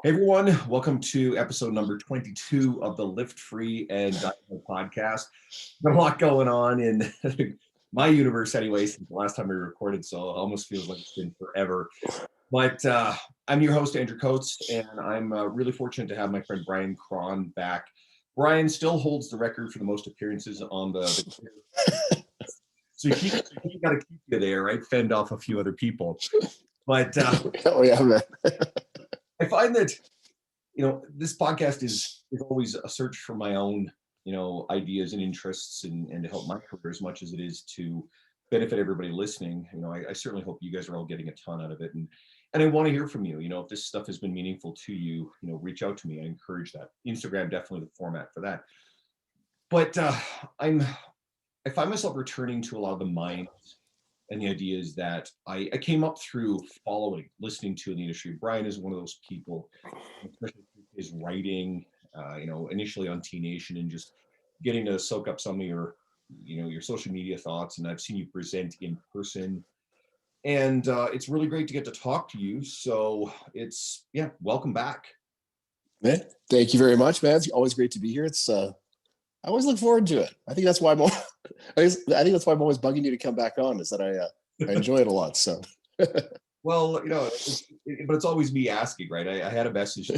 Hey everyone, welcome to episode number 22 of the Lift Free and Dynamo podcast. There's a lot going on in my universe anyway since the last time we recorded, so it almost feels like it's been forever. But I'm your host, Andrew Coates, and I'm really fortunate to have my friend Bryan Krahn back. Bryan still holds the record for the most appearances on the so he got to keep you there, right? Fend off a few other people. But Oh yeah, man. I find that, this podcast is always a search for my own, ideas and interests and to help my career as much as it is to benefit everybody listening. I certainly hope you guys are all getting a ton out of it. And I want to hear from you. If this stuff has been meaningful to you, reach out to me. I encourage that. Instagram, definitely the format for that. But I find myself returning to a lot of the minds and the ideas that I came up through listening to in the industry. Bryan is one of those people, especially through his writing, initially on T Nation and just getting to soak up some of your, your social media thoughts. And I've seen you present in person. And it's really great to get to talk to you. So welcome back. Man, thank you very much, man. It's always great to be here. I always look forward to it. I think that's why I think that's why I'm always bugging you to come back on, is that I enjoy it a lot. So, well, but it's always me asking, right? I had a message.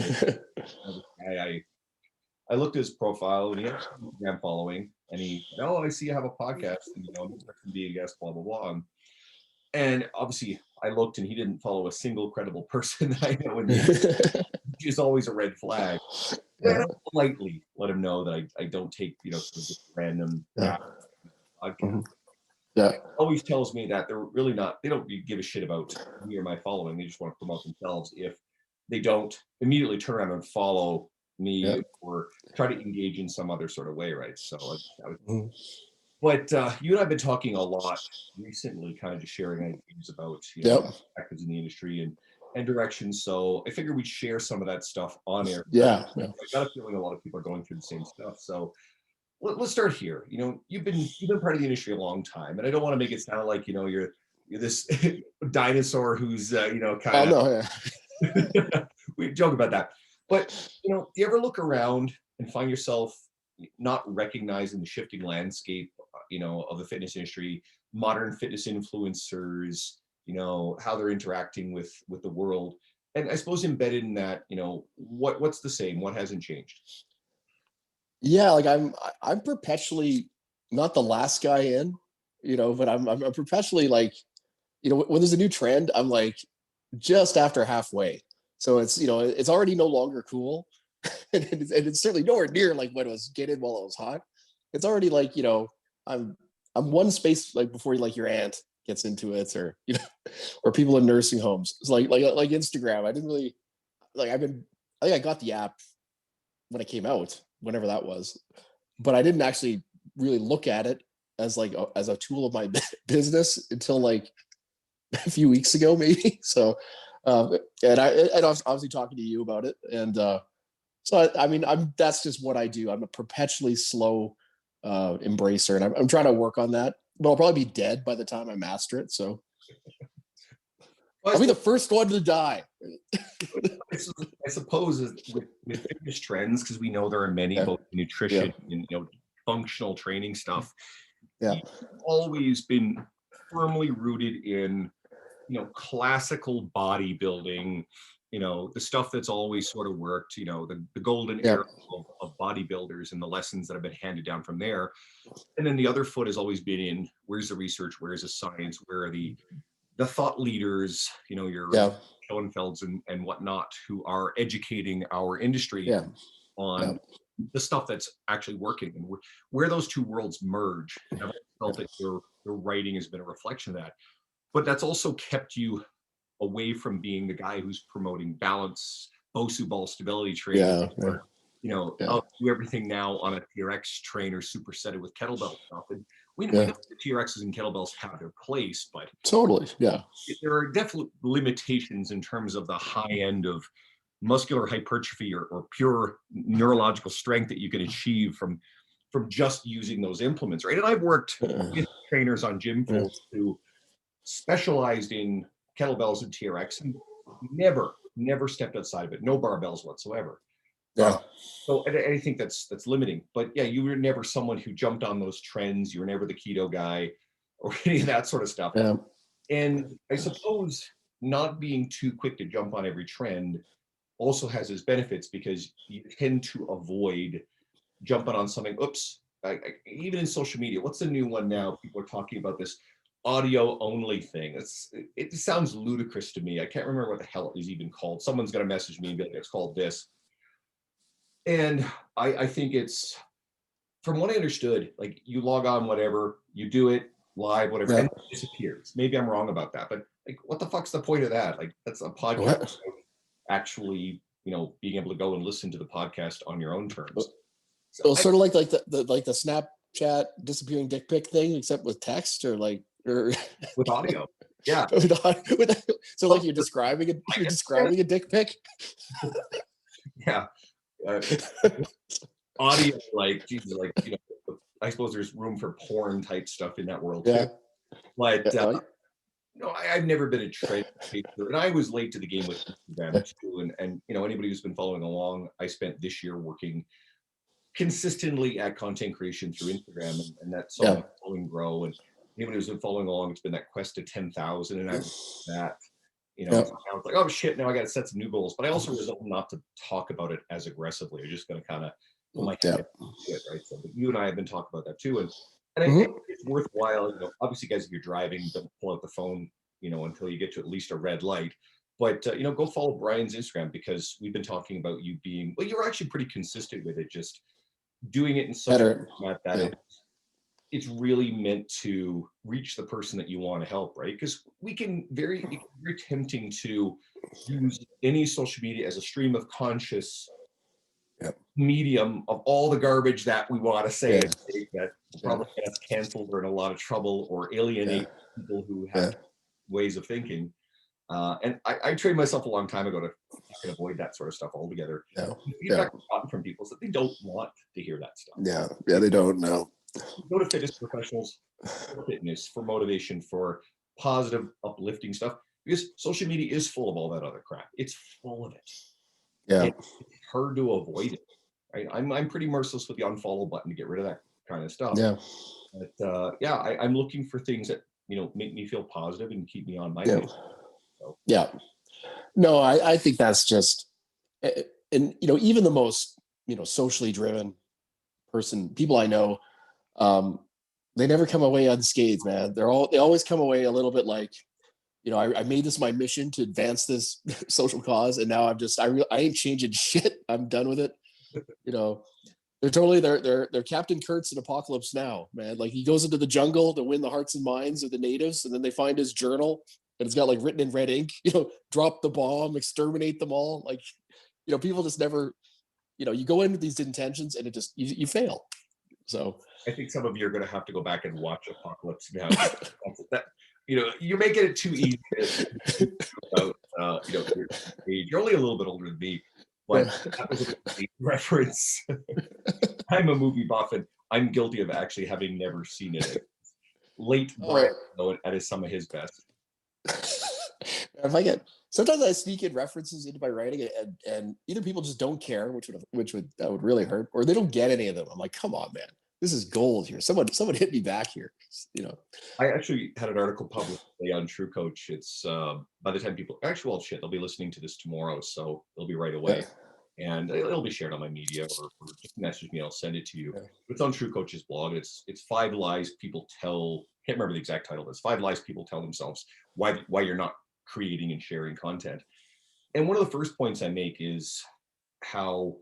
I looked at his profile and he had an Instagram following, and he said, "Oh, I see you have a podcast, and I'm interested in being a guest, blah blah blah." And obviously, I looked, and he didn't follow a single credible person that I know, which is always a red flag. Yeah. I politely let him know that I don't take sort of just random podcast. Mm-hmm. Yeah. It always tells me that they're really not. They don't give a shit about me or my following. They just want to promote themselves. If they don't immediately turn around and follow me or try to engage in some other sort of way, right? So, but you and I've been talking a lot recently, kind of just sharing ideas about perspectives in the industry and directions. So I figured we'd share some of that stuff on air. Yeah. I got a feeling a lot of people are going through the same stuff. So let's start here. You've been part of the industry a long time, and I don't want to make it sound like you're this dinosaur who's kind of. No, We joke about that, but do you ever look around and find yourself not recognizing the shifting landscape, of the fitness industry, modern fitness influencers, how they're interacting with the world, and I suppose embedded in that, what's the same, what hasn't changed? Yeah, like I'm perpetually not the last guy in, but I'm perpetually like, when there's a new trend, I'm like just after halfway. So it's already no longer cool. and it's certainly nowhere near like when it was getting while it was hot. It's already like, I'm one space like before like your aunt gets into it, or or people in nursing homes. It's like Instagram. I didn't really like I think I got the app when it came out, whenever that was, but I didn't actually really look at it as like as a tool of my business until like a few weeks ago, maybe. So and I was obviously talking to you about it, and so I mean that's just what I do. I'm a perpetually slow embracer, and I'm trying to work on that, but I'll probably be dead by the time I master it. So I'll be the first one to die. I suppose with fitness trends, because we know there are many, both nutrition and functional training stuff. Yeah, always been firmly rooted in classical bodybuilding, the stuff that's always sort of worked, the golden era of bodybuilders and the lessons that have been handed down from there. And then the other foot has always been in, where's the research, where's the science, where are the thought leaders, your Schoenfelds and whatnot, who are educating our industry on the stuff that's actually working, and where those two worlds merge. And I've felt that your writing has been a reflection of that, but that's also kept you away from being the guy who's promoting balance, Bosu ball stability training, I'll do everything now on a TRX trainer superset it with kettlebell stuff. And we know the TRXs and kettlebells have their place, but totally, there are definite limitations in terms of the high end of muscular hypertrophy or pure neurological strength that you can achieve from just using those implements, right? And I've worked with trainers on gym floors who specialized in kettlebells and TRX and never never stepped outside of it. No barbells whatsoever. Yeah. So I think that's limiting. But yeah, you were never someone who jumped on those trends. You were never the keto guy or any of that sort of stuff. Yeah. And I suppose not being too quick to jump on every trend also has its benefits because you tend to avoid jumping on something. Oops, even in social media, what's the new one now? People are talking about this audio only thing. It sounds ludicrous to me. I can't remember what the hell it is even called. Someone's going to message me and be like, it's called this. And I think it's, from what I understood, like you log on, whatever, you do it live, whatever, Yeah. and it disappears. Maybe I'm wrong about that, but like, what the fuck's the point of that? Like, that's a podcast. What? Actually, being able to go and listen to the podcast on your own terms. Well, sort of like the Snapchat disappearing dick pic thing, except with text or with audio. Yeah. So like you're describing a dick pic. Yeah. Audio, like Jesus, like I suppose there's room for porn type stuff in that world too. But I've never been a trend chaser, and I was late to the game with Instagram too. And anybody who's been following along, I spent this year working consistently at content creation through Instagram, and that's saw my following grow. And anybody who's been following along, it's been that quest to 10,000, and I was that. I was like, oh shit, now I got to set some new goals. But I also resolved not to talk about it as aggressively. I'm just going to kind of put my head into it, right? So, but you and I have been talking about that too, and I think it's worthwhile. Obviously, guys, if you're driving, don't pull out the phone, until you get to at least a red light. But go follow Bryan's Instagram, because we've been talking about you being, well, you're actually pretty consistent with it, just doing it in such a format that it's really meant to reach the person that you want to help, right? Because it can be very tempting to use any social media as a stream of conscious medium of all the garbage that we want to say that probably get us canceled or in a lot of trouble or alienate people who have ways of thinking. And I trained myself a long time ago to avoid that sort of stuff altogether. The feedback I've gotten from people is that they don't want to hear that stuff. Yeah, they don't know. Go to fitness professionals for fitness, for motivation, for positive, uplifting stuff, because social media is full of all that other crap. It's full of it. Yeah. It's hard to avoid it. Right? I'm pretty merciless with the unfollow button to get rid of that kind of stuff. Yeah. But I'm looking for things that make me feel positive and keep me on my way. So. Yeah. No, I think that's just, and even the most socially driven people I know, they never come away unscathed, man. They always come away a little bit like, I made this my mission to advance this social cause, and now I ain't changing shit. I'm done with it. They're totally they're Captain Kurtz in Apocalypse Now, man. Like, he goes into the jungle to win the hearts and minds of the natives, and then they find his journal, and it's got like written in red ink, drop the bomb, exterminate them all. Like, people just never, you go in with these intentions and it just, you fail. So I think some of you are going to have to go back and watch Apocalypse Now. You're making it too easy about, your age. You're only a little bit older than me, but that was a reference. I'm a movie buff, and I'm guilty of actually having never seen it. Late Bryan, though, at some of his best. Sometimes I sneak in references into my writing, and either people just don't care, which would really hurt, or they don't get any of them. I'm like, come on, man, this is gold here. Someone hit me back here. I actually had an article published on True Coach. It's by the time people they'll be listening to this tomorrow, so it'll be right away. And it'll be shared on my media, or just message me, I'll send it to you. It's on True Coach's blog. It's 5 lies people tell. Can't remember the exact title. It's 5 lies people tell themselves why you're not creating and sharing content. And one of the first points I make is how,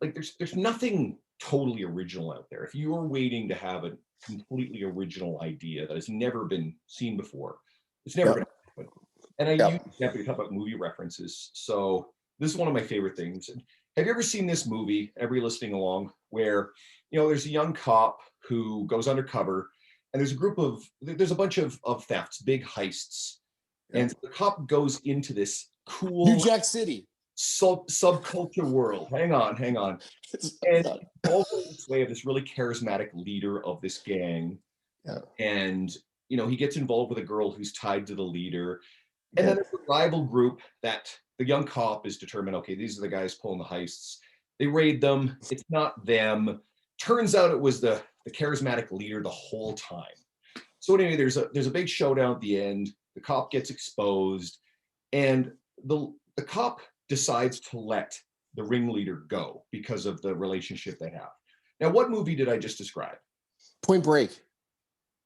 like, there's nothing totally original out there. If you're waiting to have a completely original idea that has never been seen before, it's never going to happen. And I use example, you talk about movie references. So this is one of my favorite things. Have you ever seen this movie, everybody listening along, where there's a young cop who goes undercover, and there's a bunch of thefts, big heists. And the cop goes into this cool New Jack City subculture world. Hang on. And also this way of this really charismatic leader of this gang. Yeah. And he gets involved with a girl who's tied to the leader. And then there's a rival group that the young cop is determined, okay, these are the guys pulling the heists. They raid them. It's not them. Turns out it was the charismatic leader the whole time. So anyway, there's a big showdown at the end. The cop gets exposed, and the cop decides to let the ringleader go because of the relationship they have. Now, what movie did I just describe? Point Break.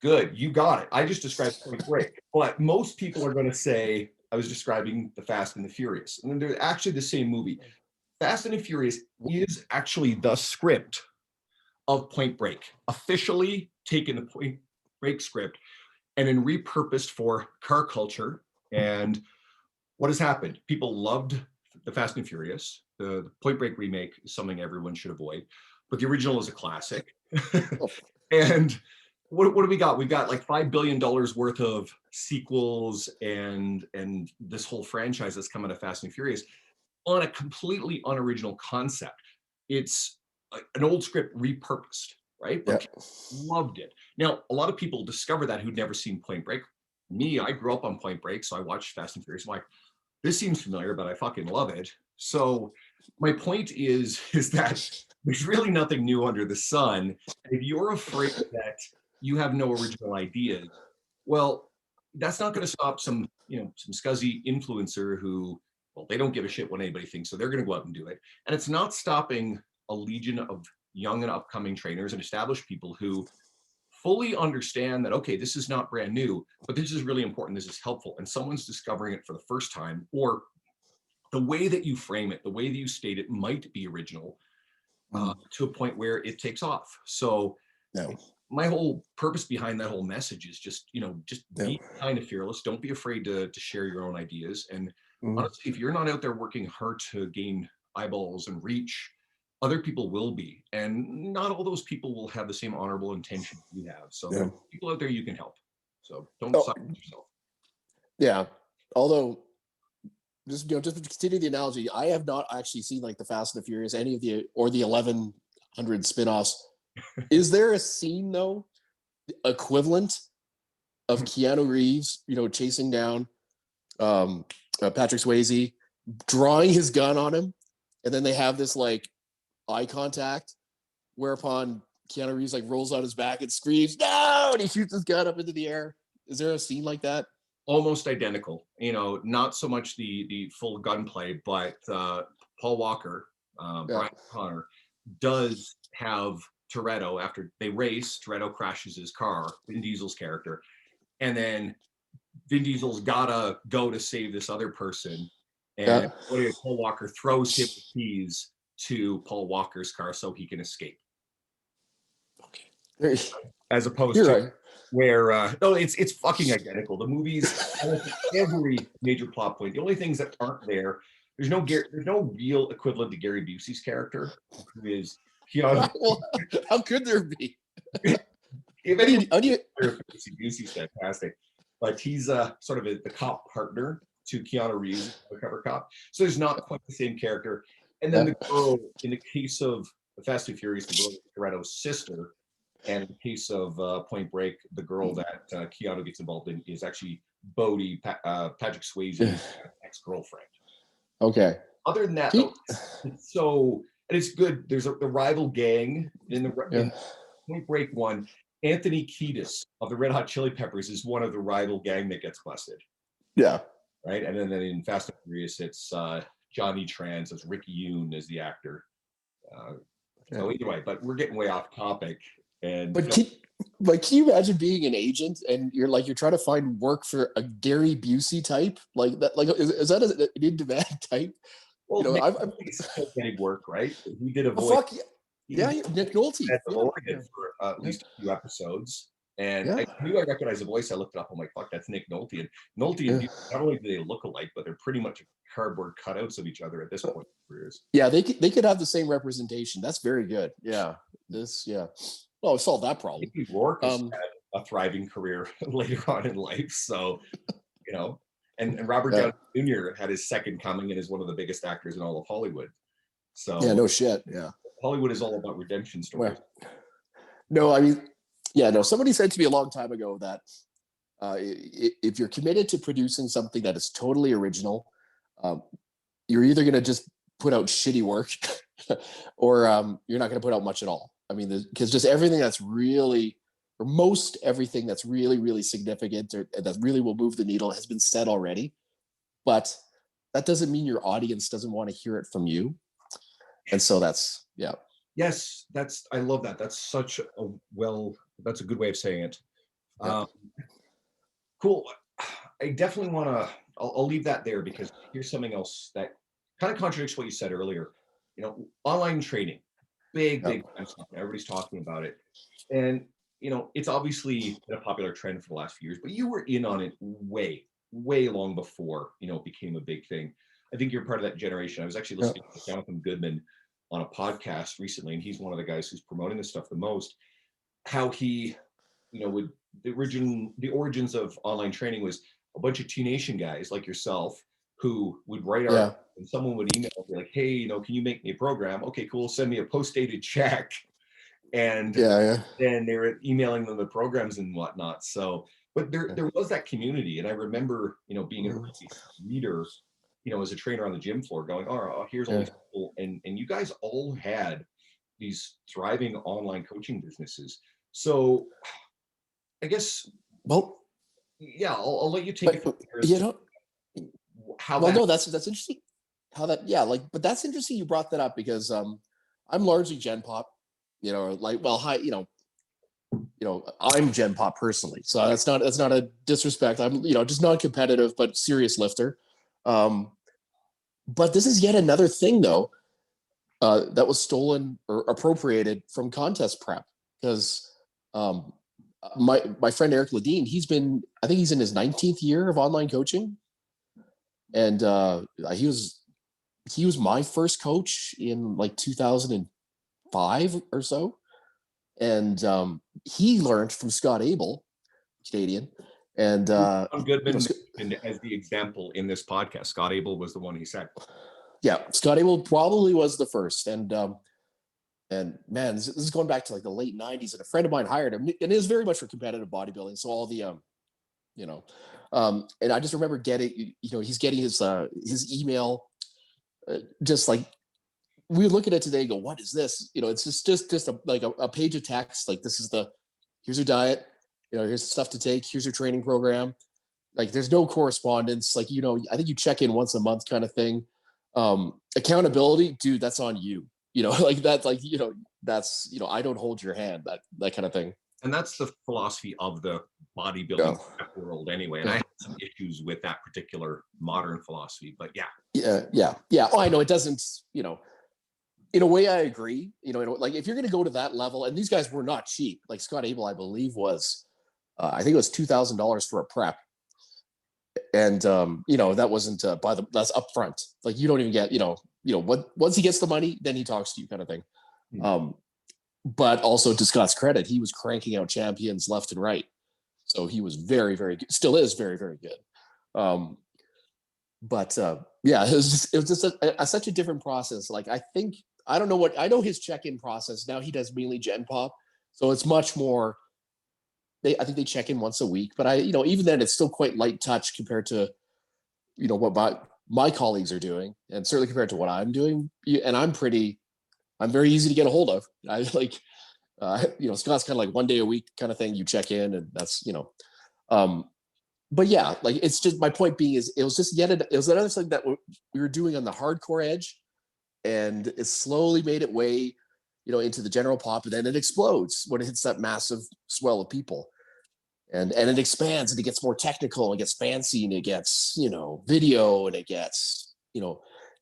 Good, you got it. I just described Point Break, but most people are going to say I was describing the Fast and the Furious, and they're actually the same movie. Fast and the Furious is actually the script of Point Break, officially taken the Point Break script and then repurposed for car culture. And what has happened? People loved the Fast and Furious. The Point Break remake is something everyone should avoid, but the original is a classic. And what do we got? We've got like $5 billion worth of sequels and this whole franchise that's coming to Fast and Furious on a completely unoriginal concept. It's an old script repurposed, right? But loved it. Now, a lot of people discover that who'd never seen Point Break. Me, I grew up on Point Break, so I watched Fast and Furious. I'm like, this seems familiar, but I fucking love it. So my point is that there's really nothing new under the sun. If you're afraid that you have no original ideas, well, that's not going to stop some scuzzy influencer who, well, they don't give a shit what anybody thinks, so they're going to go out and do it. And it's not stopping a legion of young and upcoming trainers and established people who fully understand that, okay, this is not brand new, but this is really important, this is helpful, and someone's discovering it for the first time, or the way that you frame it, the way that you state it might be original to a point where it takes off. So my whole purpose behind that whole message is just be kind of fearless. Don't be afraid to share your own ideas. And honestly, if you're not out there working hard to gain eyeballs and reach, other people will be. And not all those people will have the same honorable intention you have. So there are people out there you can help. So don't silence yourself. Yeah. Although, just to continue the analogy, I have not actually seen like the Fast and the Furious, any of the 1100 spin-offs. Is there a scene though equivalent of Keanu Reeves, chasing down Patrick Swayze, drawing his gun on him, and then they have this like eye contact, whereupon Keanu Reeves like rolls on his back and screams "No!" and he shoots his gun up into the air? Is there a scene like that? Almost identical. Not so much the full gunplay, but Paul Walker, Bryan Krahn, does have Toretto. After they race, Toretto crashes his car, Vin Diesel's character, and then Vin Diesel's gotta go to save this other person, and Paul Walker throws him the keys to Paul Walker's car so he can escape. Okay. As opposed to where it's fucking identical. The movies, every major plot point. The only things that aren't there's no real equivalent to Gary Busey's character, who is Keanu. Well, how could there be? Busey's fantastic, but he's sort of the cop partner to Keanu Reeves, the cover cop. So there's not quite the same character. And then the girl, in the case of the Fast and Furious, the girl is Toretto's sister. And in the case of Point Break, the girl that Keanu gets involved in is actually Bodhi, Patrick Swayze's ex-girlfriend. Okay. Other than that, it's good. There's the rival gang in the Point Break one. Anthony Kiedis of the Red Hot Chili Peppers is one of the rival gang that gets busted. Yeah. Right. And then in Fast and Furious, it's Johnny Trans as Ricky Yoon as the actor. So either way, but we're getting way off topic. But can you imagine being an agent and you're trying to find work for a Gary Busey type like that? Like, is that an in-demand type? Well, I'm still getting work, right? We did a voice. Nick Nolte. For at least a few episodes, and I knew I recognized the voice. I looked it up. I'm like, "Fuck, that's Nick Nolte." And Nolte and Busey, not only do they look alike, but they're pretty much cardboard cutouts of each other at this point in their careers. Yeah, they could have the same representation. That's very good. Yeah. Well, solve that problem. Rourke has had a thriving career later on in life, so and Robert Downey Jr. had his second coming and is one of the biggest actors in all of Hollywood. So no shit. Yeah, Hollywood is all about redemption stories. Somebody said to me a long time ago that if you're committed to producing something that is totally original, you're either going to just put out shitty work or you're not going to put out much at all. I mean, because just everything that's really, or most everything that's really, really significant or that really will move the needle has been said already. But that doesn't mean your audience doesn't want to hear it from you. And so that's, yeah. Yes, I love that. That's such a that's a good way of saying it. Yeah. Cool. I definitely want to, I'll leave that there because here's something else that kind of contradicts what you said earlier. Online training, big, Yeah. big time stuff. Everybody's talking about it. And, it's obviously been a popular trend for the last few years, but you were in on it way, way long before, it became a big thing. I think you're part of that generation. I was actually listening to Jonathan Goodman on a podcast recently, and he's one of the guys who's promoting this stuff the most. How he, would the origins of online training was a bunch of T-Nation guys like yourself who would write our and someone would email me like, hey, can you make me a program? Okay, cool. Send me a post-dated check. And then they were emailing them the programs and whatnot. So, but there was that community. And I remember, being an early reader, as a trainer on the gym floor going, oh, here's all these people. And you guys all had these thriving online coaching businesses. So I guess, yeah, I'll let you take it from here. No, that's interesting. But that's interesting you brought that up because I'm largely Gen Pop, I'm Gen Pop personally. So that's not a disrespect. I'm, just non-competitive, but serious lifter. But this is yet another thing though, that was stolen or appropriated from contest prep because my friend Eric Ledeen, I think he's in his 19th year of online coaching, and he was my first coach in like 2005 or so, and he learned from Scott Abel, Canadian, and Goodman as the example in this podcast. Scott Abel was the one he said. Yeah, Scott Abel probably was the first, and man, this is going back to like the late 90s, and a friend of mine hired him, and it was very much for competitive bodybuilding. So all the and I just remember getting, he's getting his email, just like we look at it today and go, what is this? It's just a page of text. Like, here's your diet, here's the stuff to take, here's your training program. Like, there's no correspondence. Like, I think you check in once a month kind of thing. Accountability, dude, that's on you. Like that's like, that's, I don't hold your hand, that kind of thing. And that's the philosophy of the bodybuilding world anyway. And I have some issues with that particular modern philosophy, but yeah. Oh, I know it doesn't, in a way I agree, like if you're going to go to that level, and these guys were not cheap, like Scott Abel, I believe was, I think it was $2,000 for a prep. And, that wasn't that's upfront. Like you don't even get, once he gets the money, then he talks to you kind of thing. But also to Scott's credit, he was cranking out champions left and right. So he was very, very good, still is very, very good. But it was just such a different process. Like, I know his check-in process. Now he does mainly Gen Pop. So it's much more, I think they check in once a week, but even then it's still quite light touch compared to, what my colleagues are doing, and certainly compared to what I'm doing. And I'm very easy to get a hold of. I like, Scott's kind of like 1 day a week kind of thing. You check in, and that's, but yeah, like, it's just, my point being is it was just it was another thing that we were doing on the hardcore edge, and it slowly made its way, into the general pop, and then it explodes when it hits that massive swell of people. And it expands, and it gets more technical, and it gets fancy, and it gets, video, and it gets,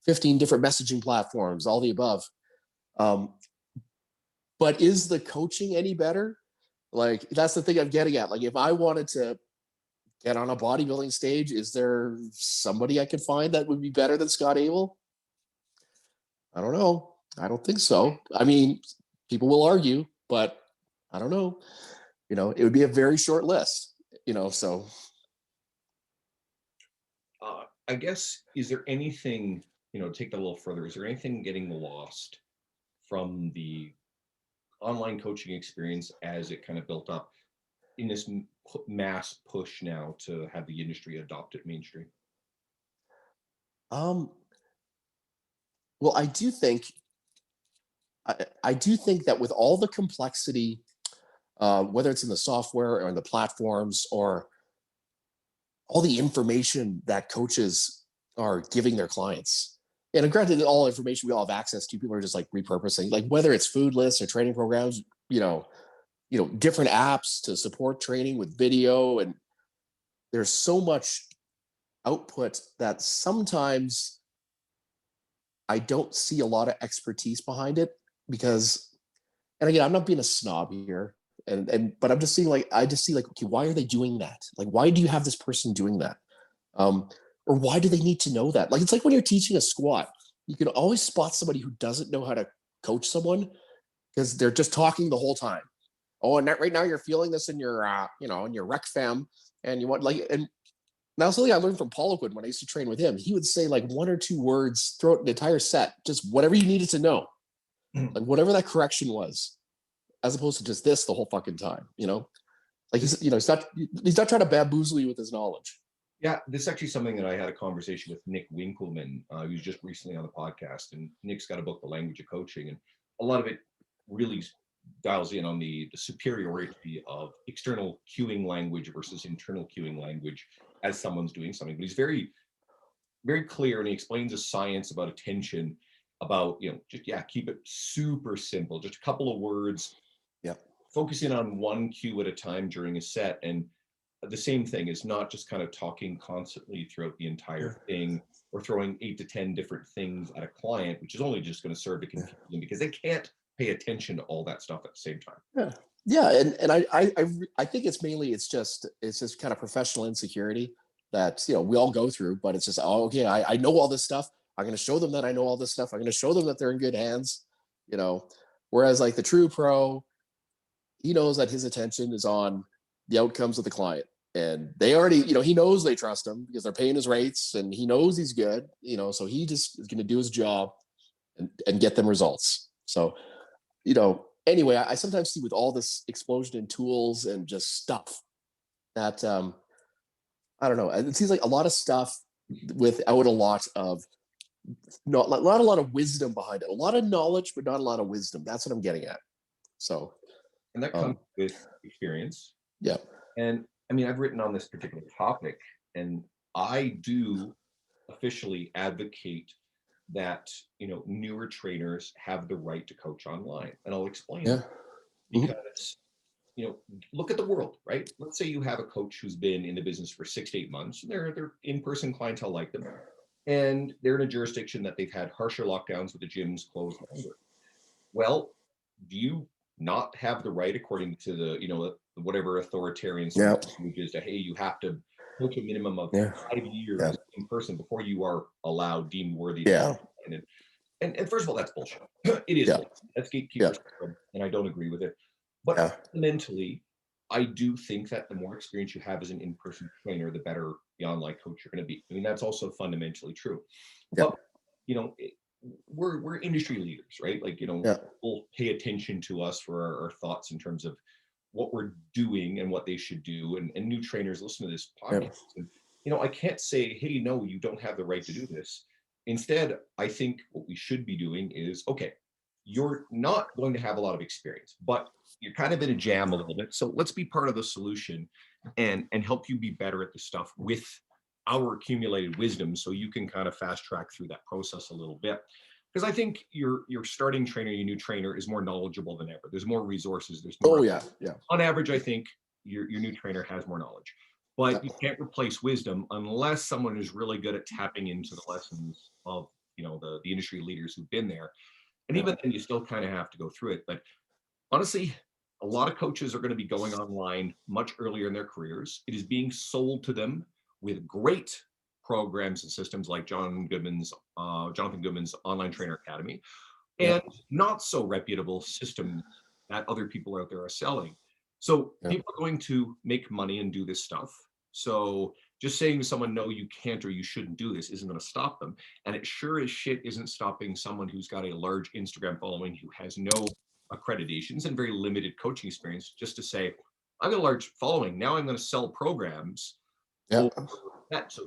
15 different messaging platforms, all the above. But is the coaching any better? Like, that's the thing I'm getting at. Like, if I wanted to get on a bodybuilding stage, is there somebody I could find that would be better than Scott Abel? I don't know. I don't think so. I mean, people will argue, but I don't know. It would be a very short list, so. I guess, is there anything, take that a little further, is there anything getting lost from the online coaching experience as it kind of built up in this mass push now to have the industry adopt it mainstream? well, I do think that with all the complexity, whether it's in the software or in the platforms or all the information that coaches are giving their clients. And granted, all information we all have access to, people are just like repurposing, like whether it's food lists or training programs, different apps to support training with video. And there's so much output that sometimes I don't see a lot of expertise behind it because, and again, I'm not being a snob here. But I'm just seeing like, I just see like, okay, why are they doing that? Like, why do you have this person doing that? Um, or why do they need to know that? Like, it's like when you're teaching a squat, you can always spot somebody who doesn't know how to coach someone because they're just talking the whole time. Oh, and that right now you're feeling this in your, in your rec fem, and you want like, and now something I learned from Paul Oakwood when I used to train with him, he would say like one or two words throughout the entire set, just whatever you needed to know, like whatever that correction was, as opposed to just this the whole fucking time. Like he's not trying to bamboozle you with his knowledge. Yeah, this is actually something that I had a conversation with Nick Winkleman, who was just recently on the podcast, and Nick's got a book, The Language of Coaching, and a lot of it really dials in on the superiority of external cueing language versus internal cueing language as someone's doing something. But he's very, very clear, and he explains the science about attention, about, just, keep it super simple, just a couple of words, focusing on one cue at a time during a set. And the same thing is not just kind of talking constantly throughout the entire thing or throwing 8 to 10 different things at a client, which is only just going to serve to confuse them because they can't pay attention to all that stuff at the same time. And I think it's just kind of professional insecurity that we all go through, but it's just, oh, okay, I know all this stuff. I'm going to show them that I know all this stuff. I'm going to show them that they're in good hands. Whereas like the true pro, he knows that his attention is on the outcomes of the client, and they already, he knows they trust him because they're paying his rates, and he knows he's good. So he just is going to do his job and get them results. So, anyway, I sometimes see with all this explosion in tools and just stuff that I don't know. It seems like a lot of stuff without a lot of not a lot of wisdom behind it. A lot of knowledge, but not a lot of wisdom. That's what I'm getting at. So, and that comes with experience. Yeah. And I mean, I've written on this particular topic, and I do officially advocate that, newer trainers have the right to coach online. And I'll explain it. Because, look at the world, right? Let's say you have a coach who's been in the business for 6 to 8 months, and they're in-person clientele like them. And they're in a jurisdiction that they've had harsher lockdowns with the gyms closed longer. Well, do you not have the right, according to the, whatever authoritarian language is, to, hey, you have to coach a minimum of 5 years in person before you are allowed, deemed worthy to and first of all, that's bullshit. It is bullshit. That's gatekeepers, and I don't agree with it. But fundamentally, I do think that the more experience you have as an in-person trainer, the better the online coach you're going to be. I mean, that's also fundamentally true. But we're industry leaders, right? Like, people pay attention to us for our thoughts in terms of what we're doing and what they should do. And new trainers listen to this podcast. And, I can't say, hey, no, you don't have the right to do this. Instead, I think what we should be doing is, okay, you're not going to have a lot of experience, but you're kind of in a jam a little bit. So let's be part of the solution and help you be better at the stuff with our accumulated wisdom, so you can kind of fast track through that process a little bit. Because I think your starting trainer, your new trainer, is more knowledgeable than ever. There's more resources. There's more. On average, I think your new trainer has more knowledge, but you can't replace wisdom unless someone is really good at tapping into the lessons of the industry leaders who've been there. And even then, you still kind of have to go through it. But honestly, a lot of coaches are going to be going online much earlier in their careers. It is being sold to them with great programs and systems like Jonathan Goodman's Online Trainer Academy, and not so reputable systems that other people out there are selling. So people are going to make money and do this stuff. So just saying to someone, no, you can't or you shouldn't do this, isn't going to stop them. And it sure as shit isn't stopping someone who's got a large Instagram following, who has no accreditations and very limited coaching experience, just to say, I've got a large following. Now I'm going to sell programs. So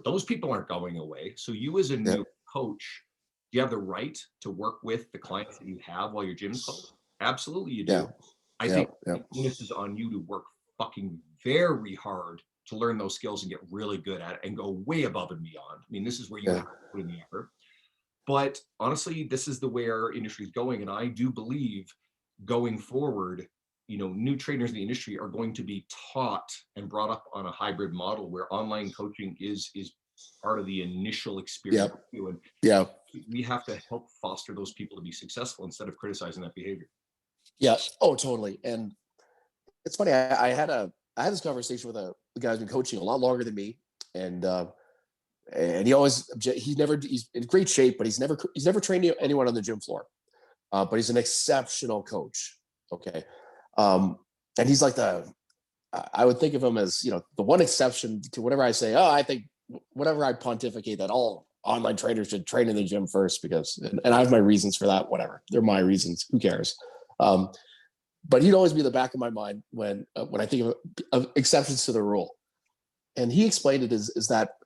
those people aren't going away. So you as a new coach Do you have the right to work with the clients that you have while your gym's closed? Absolutely, you Yeah. do. I Yeah. think Yeah. the onus is on you to work fucking very hard to learn those skills and get really good at it and go way above and beyond. I mean, this is where you Yeah. have to put in the effort. But honestly, this is the way our industry is going. And I do believe going forward, new trainers in the industry are going to be taught and brought up on a hybrid model where online coaching is part of the initial Yeah. experience too. And Yeah. we have to help foster those people to be successful instead of criticizing that behavior. Yeah. Oh, totally. And it's funny. I had this conversation with a guy who's been coaching a lot longer than me, and he always he's in great shape, but he's never trained anyone on the gym floor. But he's an exceptional coach. Okay. And he's like I would think of him as, the one exception to whatever I say. Oh, I think whatever I pontificate that all online trainers should train in the gym first because, and I have my reasons for that. Whatever, they're my reasons. Who cares? But he'd always be in the back of my mind when I think of exceptions to the rule. And he explained it is that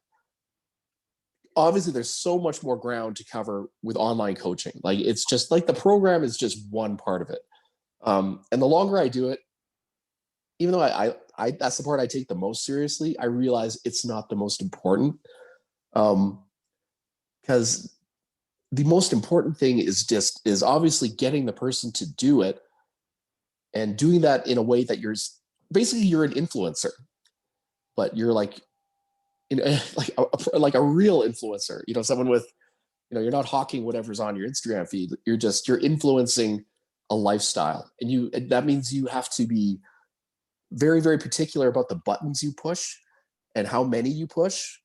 obviously there's so much more ground to cover with online coaching. Like it's just like the program is just one part of it. And the longer I do it, even though I that's the part I take the most seriously, I realize it's not the most important. Because the most important thing is obviously getting the person to do it and doing that in a way that you're an influencer, but you're like, like a real influencer, someone with, you're not hawking whatever's on your Instagram feed. You're influencing a lifestyle, and that means you have to be very, very particular about the buttons you push and how many you push,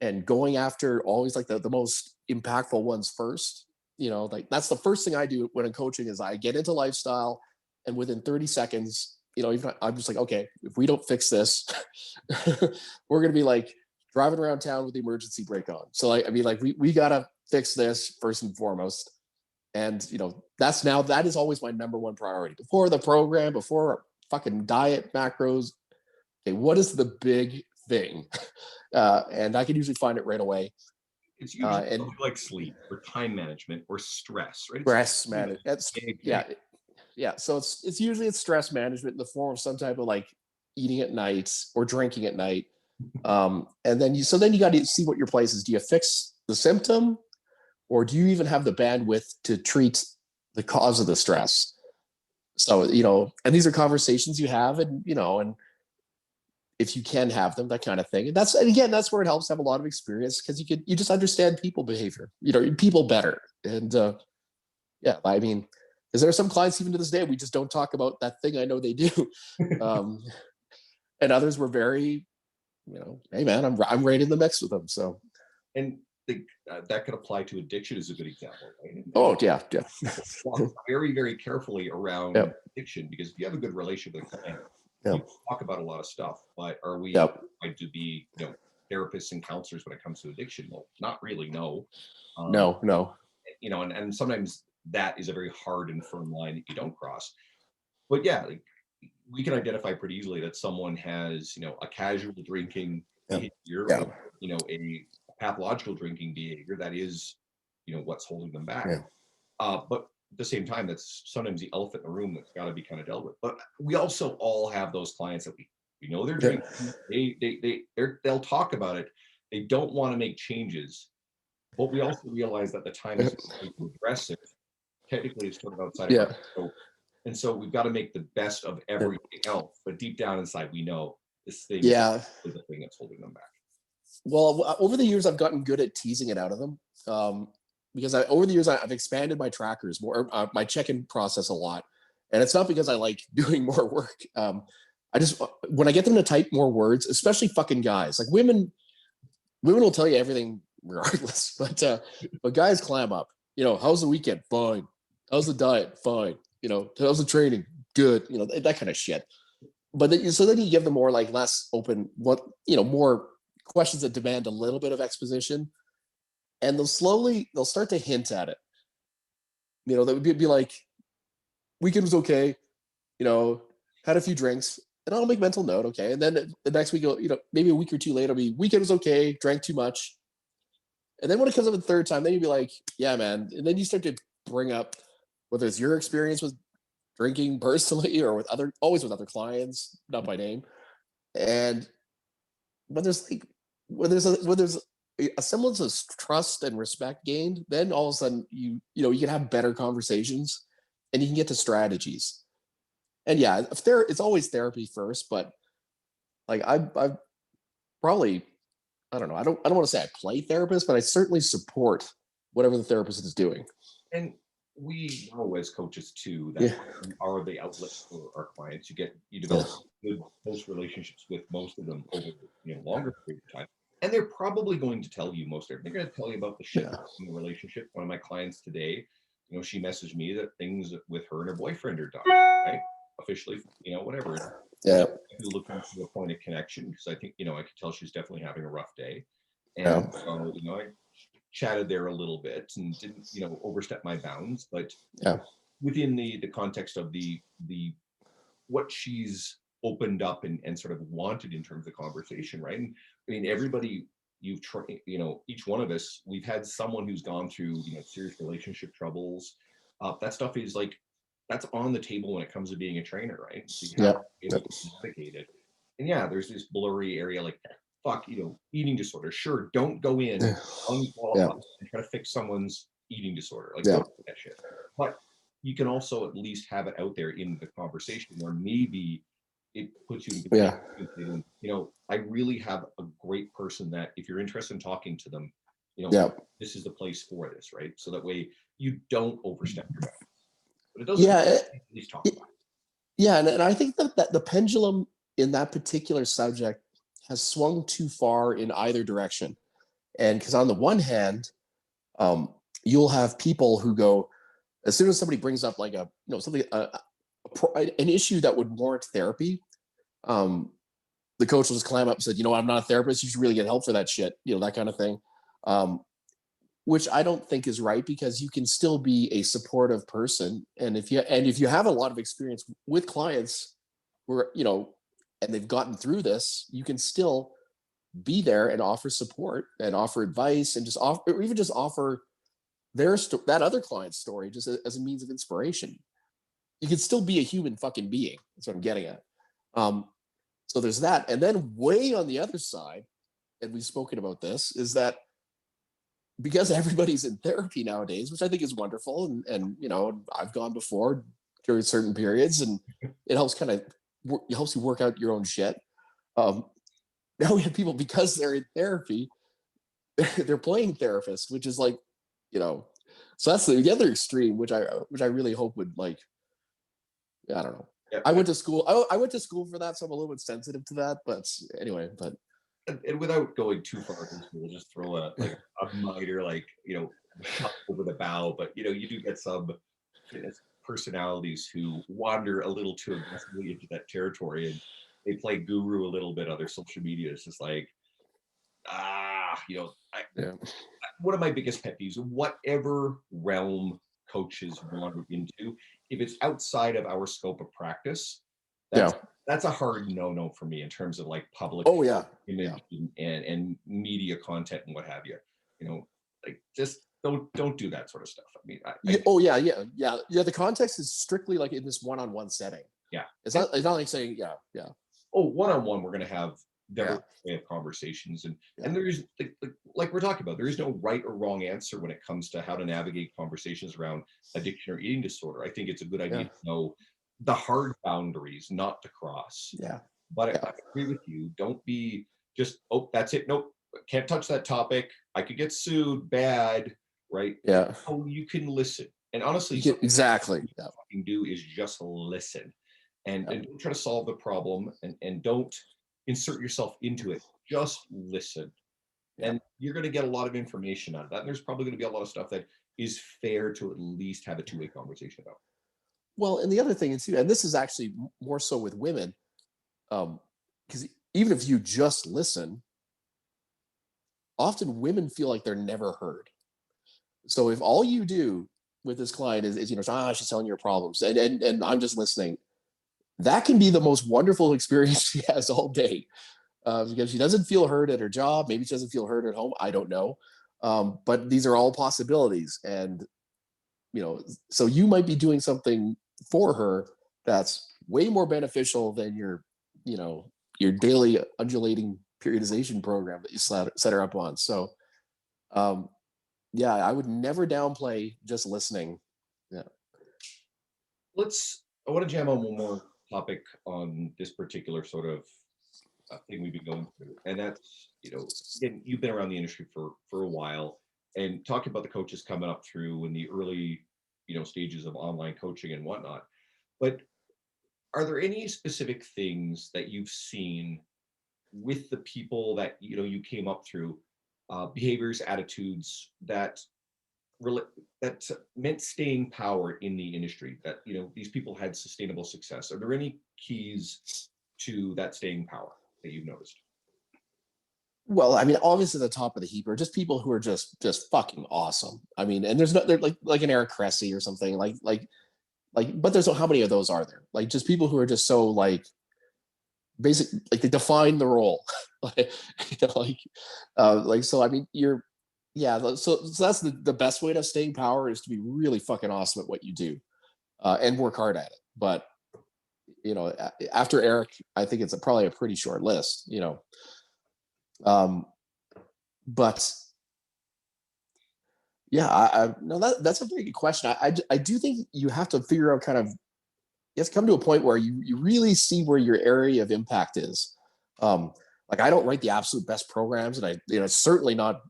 and going after always like the most impactful ones first. Like that's the first thing I do when I'm coaching is I get into lifestyle, and within 30 seconds, I'm just like, okay, if we don't fix this, we're gonna be like driving around town with the emergency brake on. So we gotta fix this first and foremost. And that is always my number one priority before the program, before fucking diet macros. Okay, what is the big thing? And I can usually find it right away. It's usually and like sleep or time management or stress, right? Stress management. Yeah. So it's usually stress management in the form of some type of like eating at night or drinking at night. And then you got to see what your place is. Do you fix the symptom, or do you even have the bandwidth to treat the cause of the stress? So, and these are conversations you have, and if you can have them, that kind of thing. And that's where it helps to have a lot of experience, because you just understand people behavior, people better. And yeah, I mean, because there are some clients even to this day, we just don't talk about that thing I know they do. And others were very, hey man, I'm right in the mix with them. So, and that could apply to addiction is a good example, right? Oh yeah. Walk very, very carefully around addiction, because if you have a good relationship with a client, you talk about a lot of stuff, but are we going to be, therapists and counselors when it comes to addiction? Well, not really, no. No. And sometimes that is a very hard and firm line that you don't cross. But yeah, we can identify pretty easily that someone has, a casual drinking behavior, a pathological drinking behavior that is, what's holding them back. But at the same time, that's sometimes the elephant in the room that's got to be kind of dealt with. But we also all have those clients that we know they're drinking. They'll talk about it. They don't want to make changes, but we also realize that the time is to address it. Technically, it's sort of outside of our scope. And so we've got to make the best of everything else. But deep down inside, we know this thing is the thing that's holding them back. Well, over the years, I've gotten good at teasing it out of them. Because over the years, I've expanded my trackers more, my check-in process a lot. And it's not because I like doing more work. When I get them to type more words, especially fucking guys, like women will tell you everything regardless, but guys clam up. How's the weekend? Fine. How's the diet? Fine. How's the training? Good. That kind of shit. But then you give them more like less open, more questions that demand a little bit of exposition, and they'll start to hint at it. They would be like, weekend was okay, had a few drinks, and I'll make mental note, okay. And then the next week, maybe a week or two later, it'll be weekend was okay, drank too much. And then when it comes up the third time, then you'd be like, yeah, man. And then you start to bring up whether it's your experience with drinking personally or with always with other clients, not by name. And when there's like, when there's a semblance of trust and respect gained, then all of a sudden you can have better conversations and you can get to strategies. And yeah, if there, it's always therapy first, but like I've probably, I don't know, I don't want to say I play therapist, but I certainly support whatever the therapist is doing. And we know as coaches too that Yeah. we are the outlet for our clients. You Yeah. develop good close relationships with most of them over longer period of time. And they're probably going to tell you most of it. They're going to tell you about the shit Yeah. in the relationship. One of my clients today, she messaged me that things with her and her boyfriend are done, right? Officially, whatever. Yeah. Looking for a point of connection because I think, I could tell she's definitely having a rough day. Yeah. And so, I chatted there a little bit and didn't, overstep my bounds, but Yeah. within the context of the what she's opened up and sort of wanted in terms of conversation, right? And I mean, everybody you've trained, each one of us, we've had someone who's gone through, serious relationship troubles. That stuff is like, that's on the table when it comes to being a trainer, right? So you have Yeah. to be able to navigate it. And yeah, there's this blurry area like, fuck, eating disorder. Sure, don't go in Yeah. unqualified and try to fix someone's eating disorder. Like, Yeah. don't do that shit. But you can also at least have it out there in the conversation where maybe it puts you in good Yeah. shape. I really have a great person that if you're interested in talking to them, Yeah. this is the place for this, right? So that way you don't overstep your bounds. But it doesn't Yeah. at least talk about it. Yeah. And I think that the pendulum in that particular subject has swung too far in either direction. And because on the one hand, you'll have people who go, as soon as somebody brings up like something, an issue that would warrant therapy, the coach will just climb up and said, I'm not a therapist. You should really get help for that shit, that kind of thing. Which I don't think is right because you can still be a supportive person. And if you have a lot of experience with clients where, and they've gotten through this, you can still be there and offer support and offer advice and just offer, or even just offer that other client's story just as a means of inspiration. You can still be a human fucking being. That's what I'm getting at. So there's that. And then way on the other side, and we've spoken about this, is that because everybody's in therapy nowadays, which I think is wonderful, and I've gone before during certain periods, and it helps you work out your own shit. Now we have people, because they're in therapy, they're playing therapist, which is like, so that's the other extreme, which I really hope would, like, I don't know. Yeah, I went to school. I went to school for that, so I'm a little bit sensitive to that. But anyway, and without going too far into we'll just throw a minor shot over the bow. But you do get some personalities who wander a little too aggressively into that territory, and they play guru a little bit on their social media. It's just like, one of my biggest pet peeves, whatever realm coaches wander into, if it's outside of our scope of practice, that's a hard no for me in terms of like public image and media content and what have you. Like, just don't do that sort of stuff. I mean, the context is strictly like in this one-on-one setting. Yeah, it's not like saying oh, one-on-one we're going to have diverse way of conversations, and there's like we're talking about, there is no right or wrong answer when it comes to how to navigate conversations around addiction or eating disorder. I think it's a good idea to know the hard boundaries not to cross. But I agree with you. Don't be just, oh, that's it, nope, can't touch that topic, I could get sued, bad, right? Oh, you can listen, and honestly, exactly, what you can do is just listen, and don't try to solve the problem, and don't insert yourself into it. Just listen, and you're going to get a lot of information out of that. And there's probably going to be a lot of stuff that is fair to at least have a two-way conversation about. Well, and the other thing is too, and this is actually more so with women, because even if you just listen, often women feel like they're never heard. So if all you do with this client is she's telling you her problems, and I'm just listening, that can be the most wonderful experience she has all day, because she doesn't feel heard at her job. Maybe she doesn't feel heard at home. I don't know. But these are all possibilities. And, so you might be doing something for her that's way more beneficial than your daily undulating periodization program that you set her up on. So, um, yeah, I would never downplay just listening. Yeah. I want to jam on one more topic on this particular sort of thing we've been going through, and that's, again, you've been around the industry for a while, and talking about the coaches coming up through in the early, stages of online coaching and whatnot. But are there any specific things that you've seen with the people that you came up through, behaviors, attitudes rela- that meant staying power in the industry, that these people had sustainable success? Are there any keys to that staying power that you've noticed? Well, I mean, obviously the top of the heap are just people who are just fucking awesome. I mean, and there's no, they're like an Eric Cressy or something but there's how many of those are there? Like just people who are just so like basic, like they define the role. like, so. I mean, yeah. So that's the best way to staying power is to be really fucking awesome at what you do, and work hard at it. But after Eric, I think it's probably a pretty short list. Um, but yeah, no, that's a very good question. I do think you have to figure out you have to come to a point where you really see where your area of impact is. Like I don't write the absolute best programs, and certainly not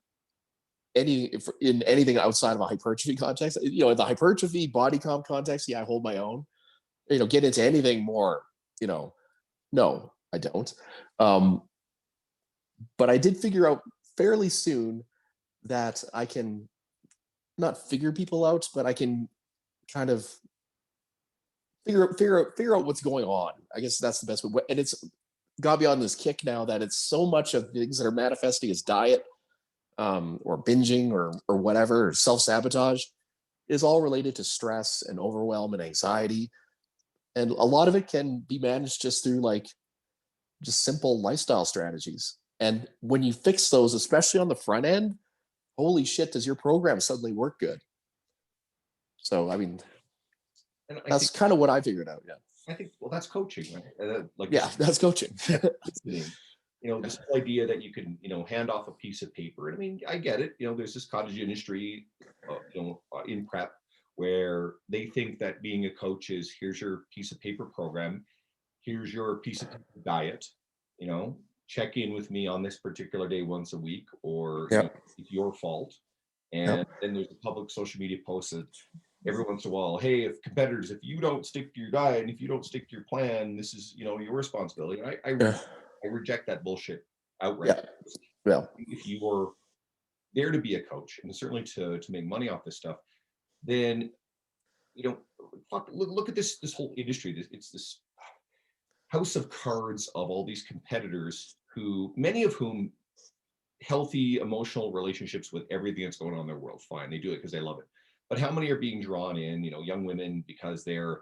in anything outside of a hypertrophy context. In the hypertrophy body comp context, yeah, I hold my own. Get into anything more, no, I don't. But I did figure out fairly soon that I can not figure people out, but I can kind of figure out what's going on. I guess that's the best way. And it's got me on this kick now that it's so much of things that are manifesting as diet, or binging or whatever, or self-sabotage, is all related to stress and overwhelm and anxiety. And a lot of it can be managed just through just simple lifestyle strategies. And when you fix those, especially on the front end, holy shit, does your program suddenly work good? So, I mean, And that's kind of what I figured out. Yeah. I think, well, that's coaching, right? Yeah, that's coaching. This whole idea that you can, hand off a piece of paper. And I mean, I get it. There's this cottage industry, in prep, where they think that being a coach is, here's your piece of paper program, here's your piece of paper diet, check in with me on this particular day once a week, or it's your fault. And then there's a public social media post that every once in a while, hey, if competitors, if you don't stick to your diet and if you don't stick to your plan, this is your responsibility. And I reject that bullshit outright. Yeah. If you were there to be a coach and certainly to make money off this stuff, then look at this whole industry. It's this house of cards of all these competitors, who many of whom healthy emotional relationships with everything that's going on in their world. Fine, they do it because they love it. But how many are being drawn in, young women, because they're,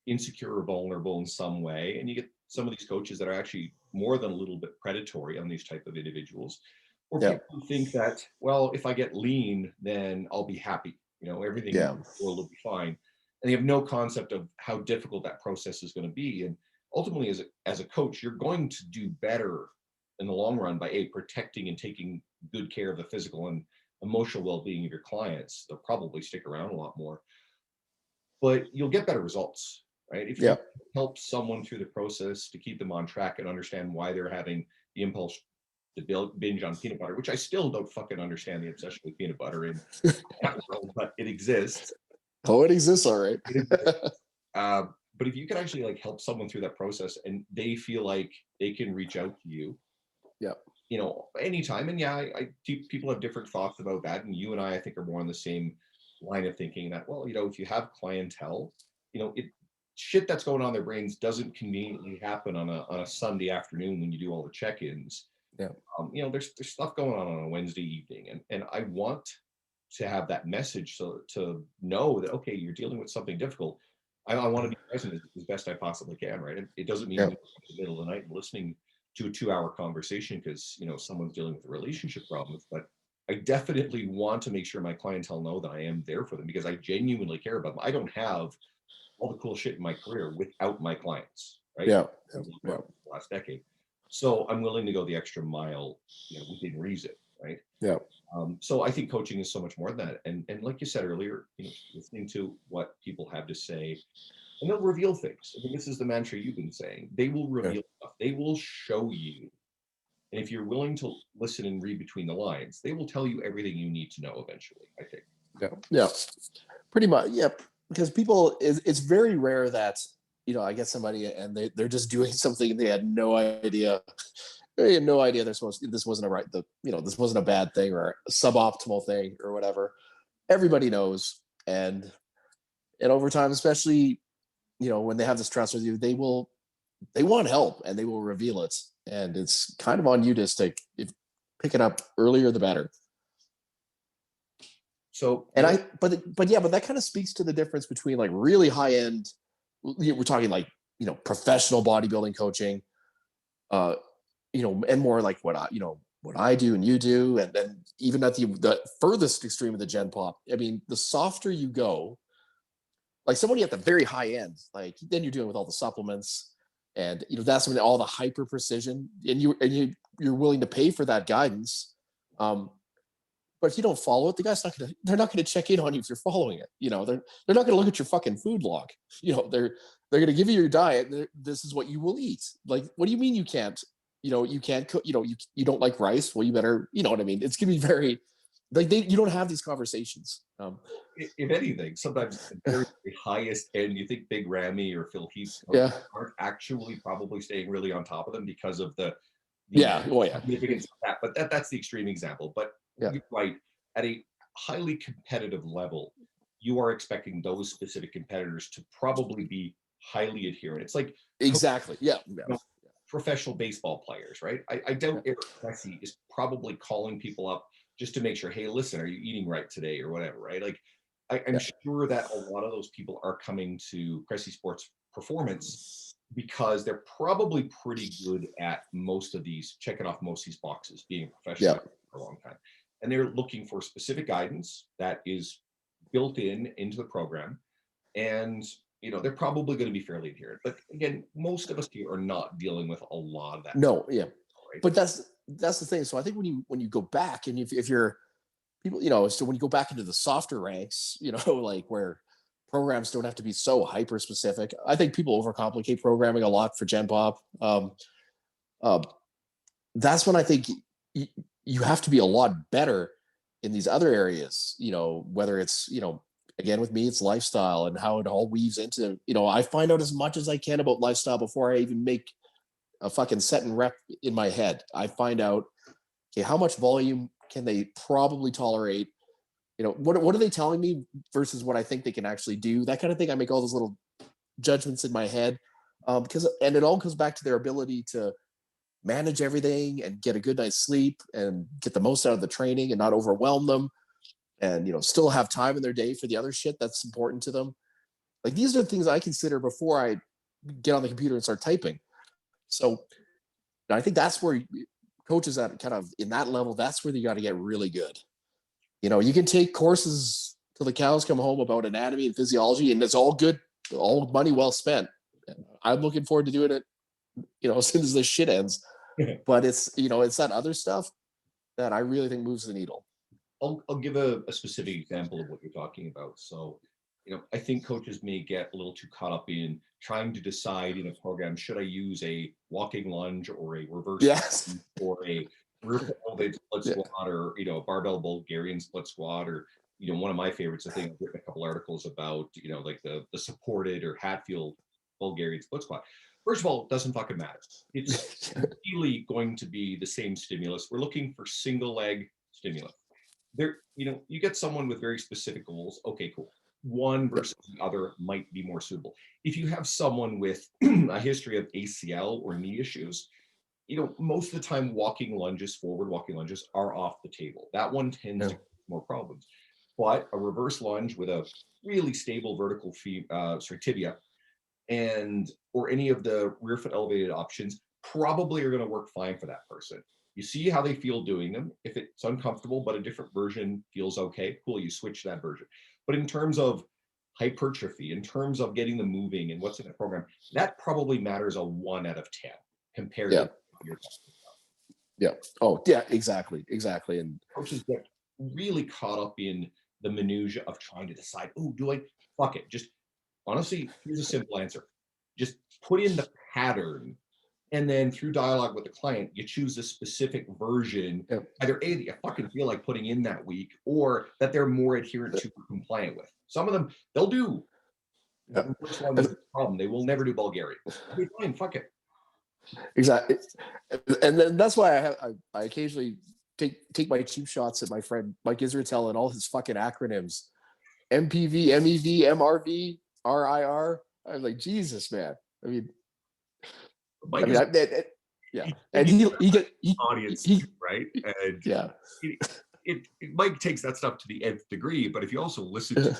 insecure or vulnerable in some way? And you get some of these coaches that are actually more than a little bit predatory on these type of individuals, or people who think that, well, if I get lean, then I'll be happy. Everything in the world will be fine. And they have no concept of how difficult that process is going to be. And ultimately, as a coach, you're going to do better in the long run by protecting and taking good care of the physical and emotional well-being of your clients. They'll probably stick around a lot more, but you'll get better results, right? If you help someone through the process to keep them on track and understand why they're having the impulse to binge on peanut butter, which I still don't fucking understand the obsession with peanut butter in that world, but it exists. Oh, it exists, all right. But if you can actually help someone through that process and they feel like they can reach out to you, anytime. And people have different thoughts about that. And you and I think, are more on the same line of thinking that, well, if you have clientele, shit that's going on in their brains doesn't conveniently happen on a Sunday afternoon when you do all the check-ins. There's stuff going on a Wednesday evening, and I want to have that message, so to know that, okay, you're dealing with something difficult. I want to be present as best I possibly can, right? It doesn't mean in the middle of the night listening to a 2-hour conversation because someone's dealing with relationship problems, but I definitely want to make sure my clientele know that I am there for them because I genuinely care about them. I don't have all the cool shit in my career without my clients, right? Yeah. Yeah. Yeah. The last decade. So I'm willing to go the extra mile, within reason, right? Yeah. So I think coaching is so much more than that. And like you said earlier, listening to what people have to say, and they'll reveal things. I mean, this is the mantra you've been saying. They will Yeah. reveal stuff. They will show you. And if you're willing to listen and read between the lines, they will tell you everything you need to know eventually, I think. Yeah. Yeah. Pretty much. Yeah. Because it's very rare that, I get somebody and they're just doing something and they had no idea. They had no idea this wasn't a this wasn't a bad thing or a suboptimal thing or whatever. Everybody knows. And over time, especially, when they have this trust with you, they want help and they will reveal it. And it's kind of on you to pick it up earlier, the better. So, but that kind of speaks to the difference between like really high end, we're talking like, professional bodybuilding coaching, and more like what I do and you do. And then even at the furthest extreme of the Gen Pop, I mean, the softer you go, like somebody at the very high end, like then you're dealing with all the supplements and, that's when all the hyper precision and you're willing to pay for that guidance. But if you don't follow it, they're not gonna check in on you if you're following it. They're not gonna look at your fucking food log. They're gonna give you your diet. This is what you will eat. Like, what do you mean you can't? You can't cook. You don't like rice. Well, you better. You know what I mean? It's gonna be very like you don't have these conversations. If anything, sometimes the very highest end, you think Big Ramy or Phil Heath Yeah. aren't actually probably staying really on top of them because of the Yeah. Oh yeah. significance of that. But that's the extreme example. But Yeah. you're right. At a highly competitive level, you are expecting those specific competitors to probably be highly adherent. It's like Exactly. Yeah. professional baseball players, right? I doubt Eric Cressy is probably calling people up just to make sure, hey, listen, are you eating right today or whatever, right? Like, I'm sure that a lot of those people are coming to Cressy Sports Performance because they're probably pretty good at checking off most of these boxes, being a professional for a long time. And they're looking for specific guidance that is built into the program. And they're probably going to be fairly adherent. But again, most of us here are not dealing with a lot of that. No, yeah. Right? But that's the thing. So I think when you go back and if you're people, so when you go back into the softer ranks, like where programs don't have to be so hyper specific. I think people overcomplicate programming a lot for Gen Pop. That's when I think you have to be a lot better in these other areas, whether it's, again, with me, it's lifestyle and how it all weaves into, I find out as much as I can about lifestyle before I even make a fucking set and rep in my head. I find out, okay, how much volume can they probably tolerate? What are they telling me versus what I think they can actually do? That kind of thing. I make all those little judgments in my head and it all comes back to their ability to manage everything and get a good night's sleep and get the most out of the training and not overwhelm them and still have time in their day for the other shit that's important to them. Like, these are the things I consider before I get on the computer and start typing. So I think that's where coaches at kind of in that level, that's where you got to get really good. You can take courses till the cows come home about anatomy and physiology, and it's all good, all money well spent. I'm looking forward to doing it, as soon as this shit ends. But it's that other stuff that I really think moves the needle. I'll give a specific example of what you're talking about. So, I think coaches may get a little too caught up in trying to decide in a program, should I use a walking lunge or a reverse or a rear elevated split squat or, barbell Bulgarian split squat or, one of my favorites, I think I've written a couple articles about, like the supported or Hatfield Bulgarian split squat. First of all, it doesn't fucking matter. It's really going to be the same stimulus. We're looking for single leg stimulus. You get someone with very specific goals. Okay, cool. One versus the other might be more suitable. If you have someone with a history of ACL or knee issues, most of the time forward walking lunges are off the table. That one tends to cause more problems. But a reverse lunge with a really stable vertical tibia or any of the rear foot elevated options probably are going to work fine for that person. You see how they feel doing them. If it's uncomfortable, but a different version feels okay, cool, you switch that version. But in terms of hypertrophy, in terms of getting them moving and what's in the program, that probably matters a 1 out of 10 compared Yeah. to your Yeah. Oh, yeah, exactly. Exactly. And coaches get really caught up in the minutia of trying to decide, oh, do I fuck it? Just honestly, here's a simple answer. Just put in the pattern, and then through dialogue with the client, you choose a specific version, yeah, either A, that you fucking feel like putting in that week, or that they're more adherent to or compliant with. Some of them, they'll do. yeah. The first one is And the problem. They will never do Bulgarian. Okay, fine, fuck it. exactly. And then that's why I occasionally take my cheap shots at my friend Mike Israetel and all his fucking acronyms. MPV, MEV, MRV, RIR. I'm like, Jesus, man. I mean, Mike is yeah. he's And speaking he get audience he too, right? And yeah. Mike takes that stuff to the nth degree, but if you also listen to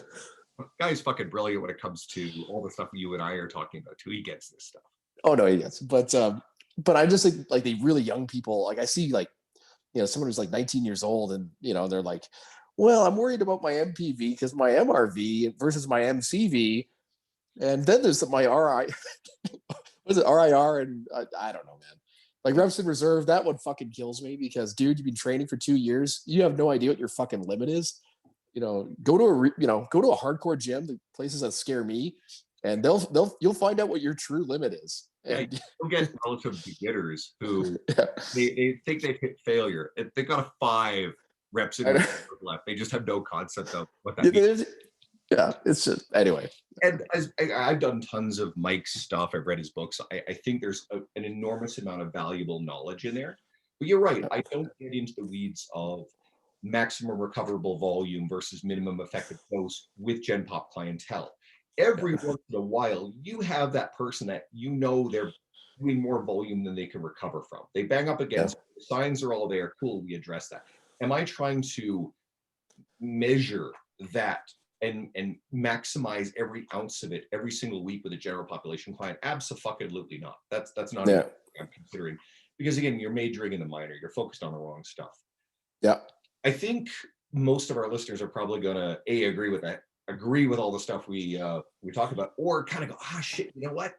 guy's fucking brilliant when it comes to all the stuff you and I are talking about too. He gets this stuff. Oh no, yes. But I just think like the really young people, like I see like, someone who's like 19 years old and they're like, well, I'm worried about my MPV because my MRV versus my MCV. And then there's my RI, was it RIR? And I don't know, man. Like reps in reserve, that one fucking kills me because, dude, you've been training for 2 years. You have no idea what your fucking limit is. Go to a hardcore gym, the places that scare me, and you'll find out what your true limit is. Yeah, And you'll get relative beginners who yeah, they think they've hit failure. They got a 5 reps in reserve left. They just have no concept of what that means. yeah, it's just anyway. And as I've done tons of Mike's stuff, I've read his books. I think there's an enormous amount of valuable knowledge in there. But you're right. I don't get into the weeds of maximum recoverable volume versus minimum effective dose with Gen Pop clientele. Every once in a while, you have that person that they're doing more volume than they can recover from. They bang up against the signs are all there. Cool, we address that. Am I trying to measure that and maximize every ounce of it every single week with a general population client? Absolutely not. That's not what I'm considering. Because again, you're majoring in the minor. You're focused on the wrong stuff. Yeah. I think most of our listeners are probably gonna agree with all the stuff we talk about, or kind of go, shit, you know what?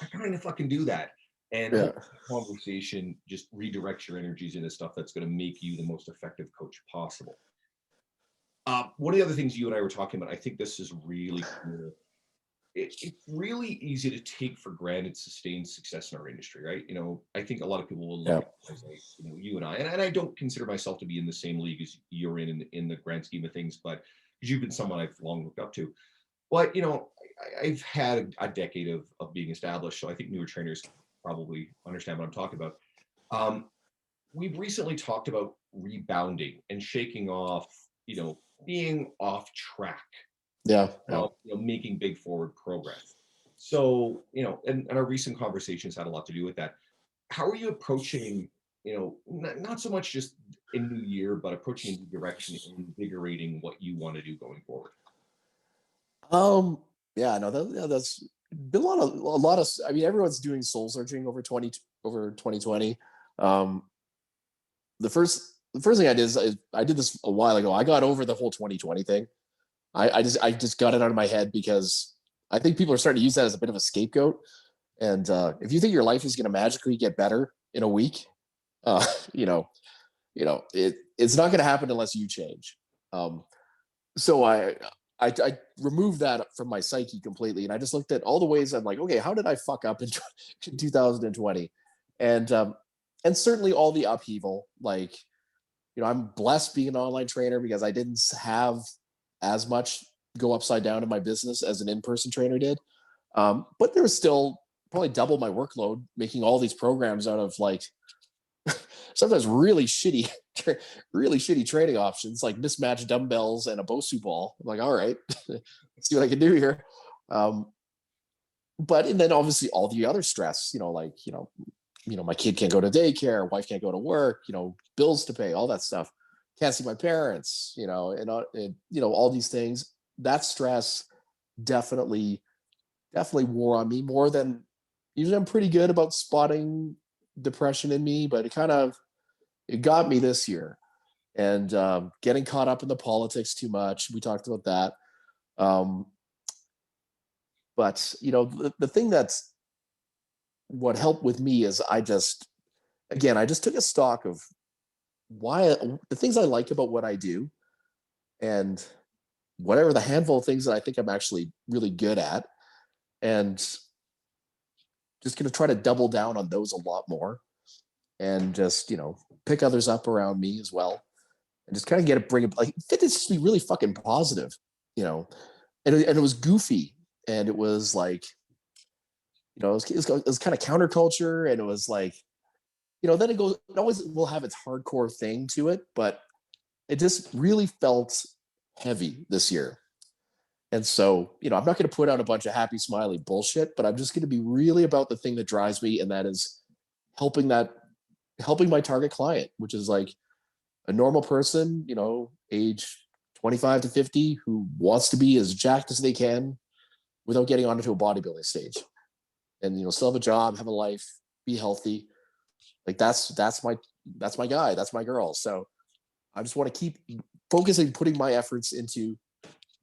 I kind of fucking do that. And the conversation just redirects your energies into stuff that's going to make you the most effective coach possible. One of the other things you and I were talking about, I think this is really cool. It's really easy to take for granted sustained success in our industry, right? I think a lot of people will look at us like, you and I, and I don't consider myself to be in the same league as you're in the grand scheme of things, but because you've been someone I've long looked up to. But I've had a decade of being established, so I think newer trainers probably understand what I'm talking about. We've recently talked about rebounding and shaking off, being off track. Making big forward progress. So, and our recent conversations had a lot to do with that. How are you approaching, not so much just a new year, but approaching a new direction and invigorating what you want to do going forward? Yeah, no, that's been a lot of. I mean, everyone's doing soul searching over 2020. The first thing I did is I did this a while ago. I got over the whole 2020 thing. I just got it out of my head because I think people are starting to use that as a bit of a scapegoat. And if you think your life is going to magically get better in a week, uh, you know, it's not going to happen unless you change. So I removed that from my psyche completely, and I just looked at all the ways I'm like, okay, how did I fuck up in 2020? And certainly all the upheaval, like, I'm blessed being an online trainer because I didn't have as much go upside down in my business as an in-person trainer did. But there was still probably double my workload making all these programs out of like sometimes really shitty training options like mismatched dumbbells and a Bosu ball. I'm like, all right, let's see what I can do here. But and then obviously all the other stress, my kid can't go to daycare, wife can't go to work, bills to pay, all that stuff. Can't see my parents, and all these things. That stress definitely wore on me more than usually. I'm pretty good about spotting depression in me, but it kind of it got me this year. And getting caught up in the politics too much. We talked about that. Um, but the thing that's what helped with me is I just took a stock of why the things I like about what I do, and whatever the handful of things that I think I'm actually really good at, and just going to try to double down on those a lot more, and just pick others up around me as well, and just kind of bring it like fitness to be really fucking positive, and it was goofy, and it was like it was kind of counterculture, and it was like then it always will have its hardcore thing to it, but it just really felt heavy this year. And so, I'm not going to put out a bunch of happy, smiley bullshit, but I'm just going to be really about the thing that drives me. And that is helping my target client, which is like a normal person, age 25 to 50, who wants to be as jacked as they can without getting onto a bodybuilding stage, and, still have a job, have a life, be healthy. Like that's my guy, that's my girl. So I just want to keep focusing, putting my efforts into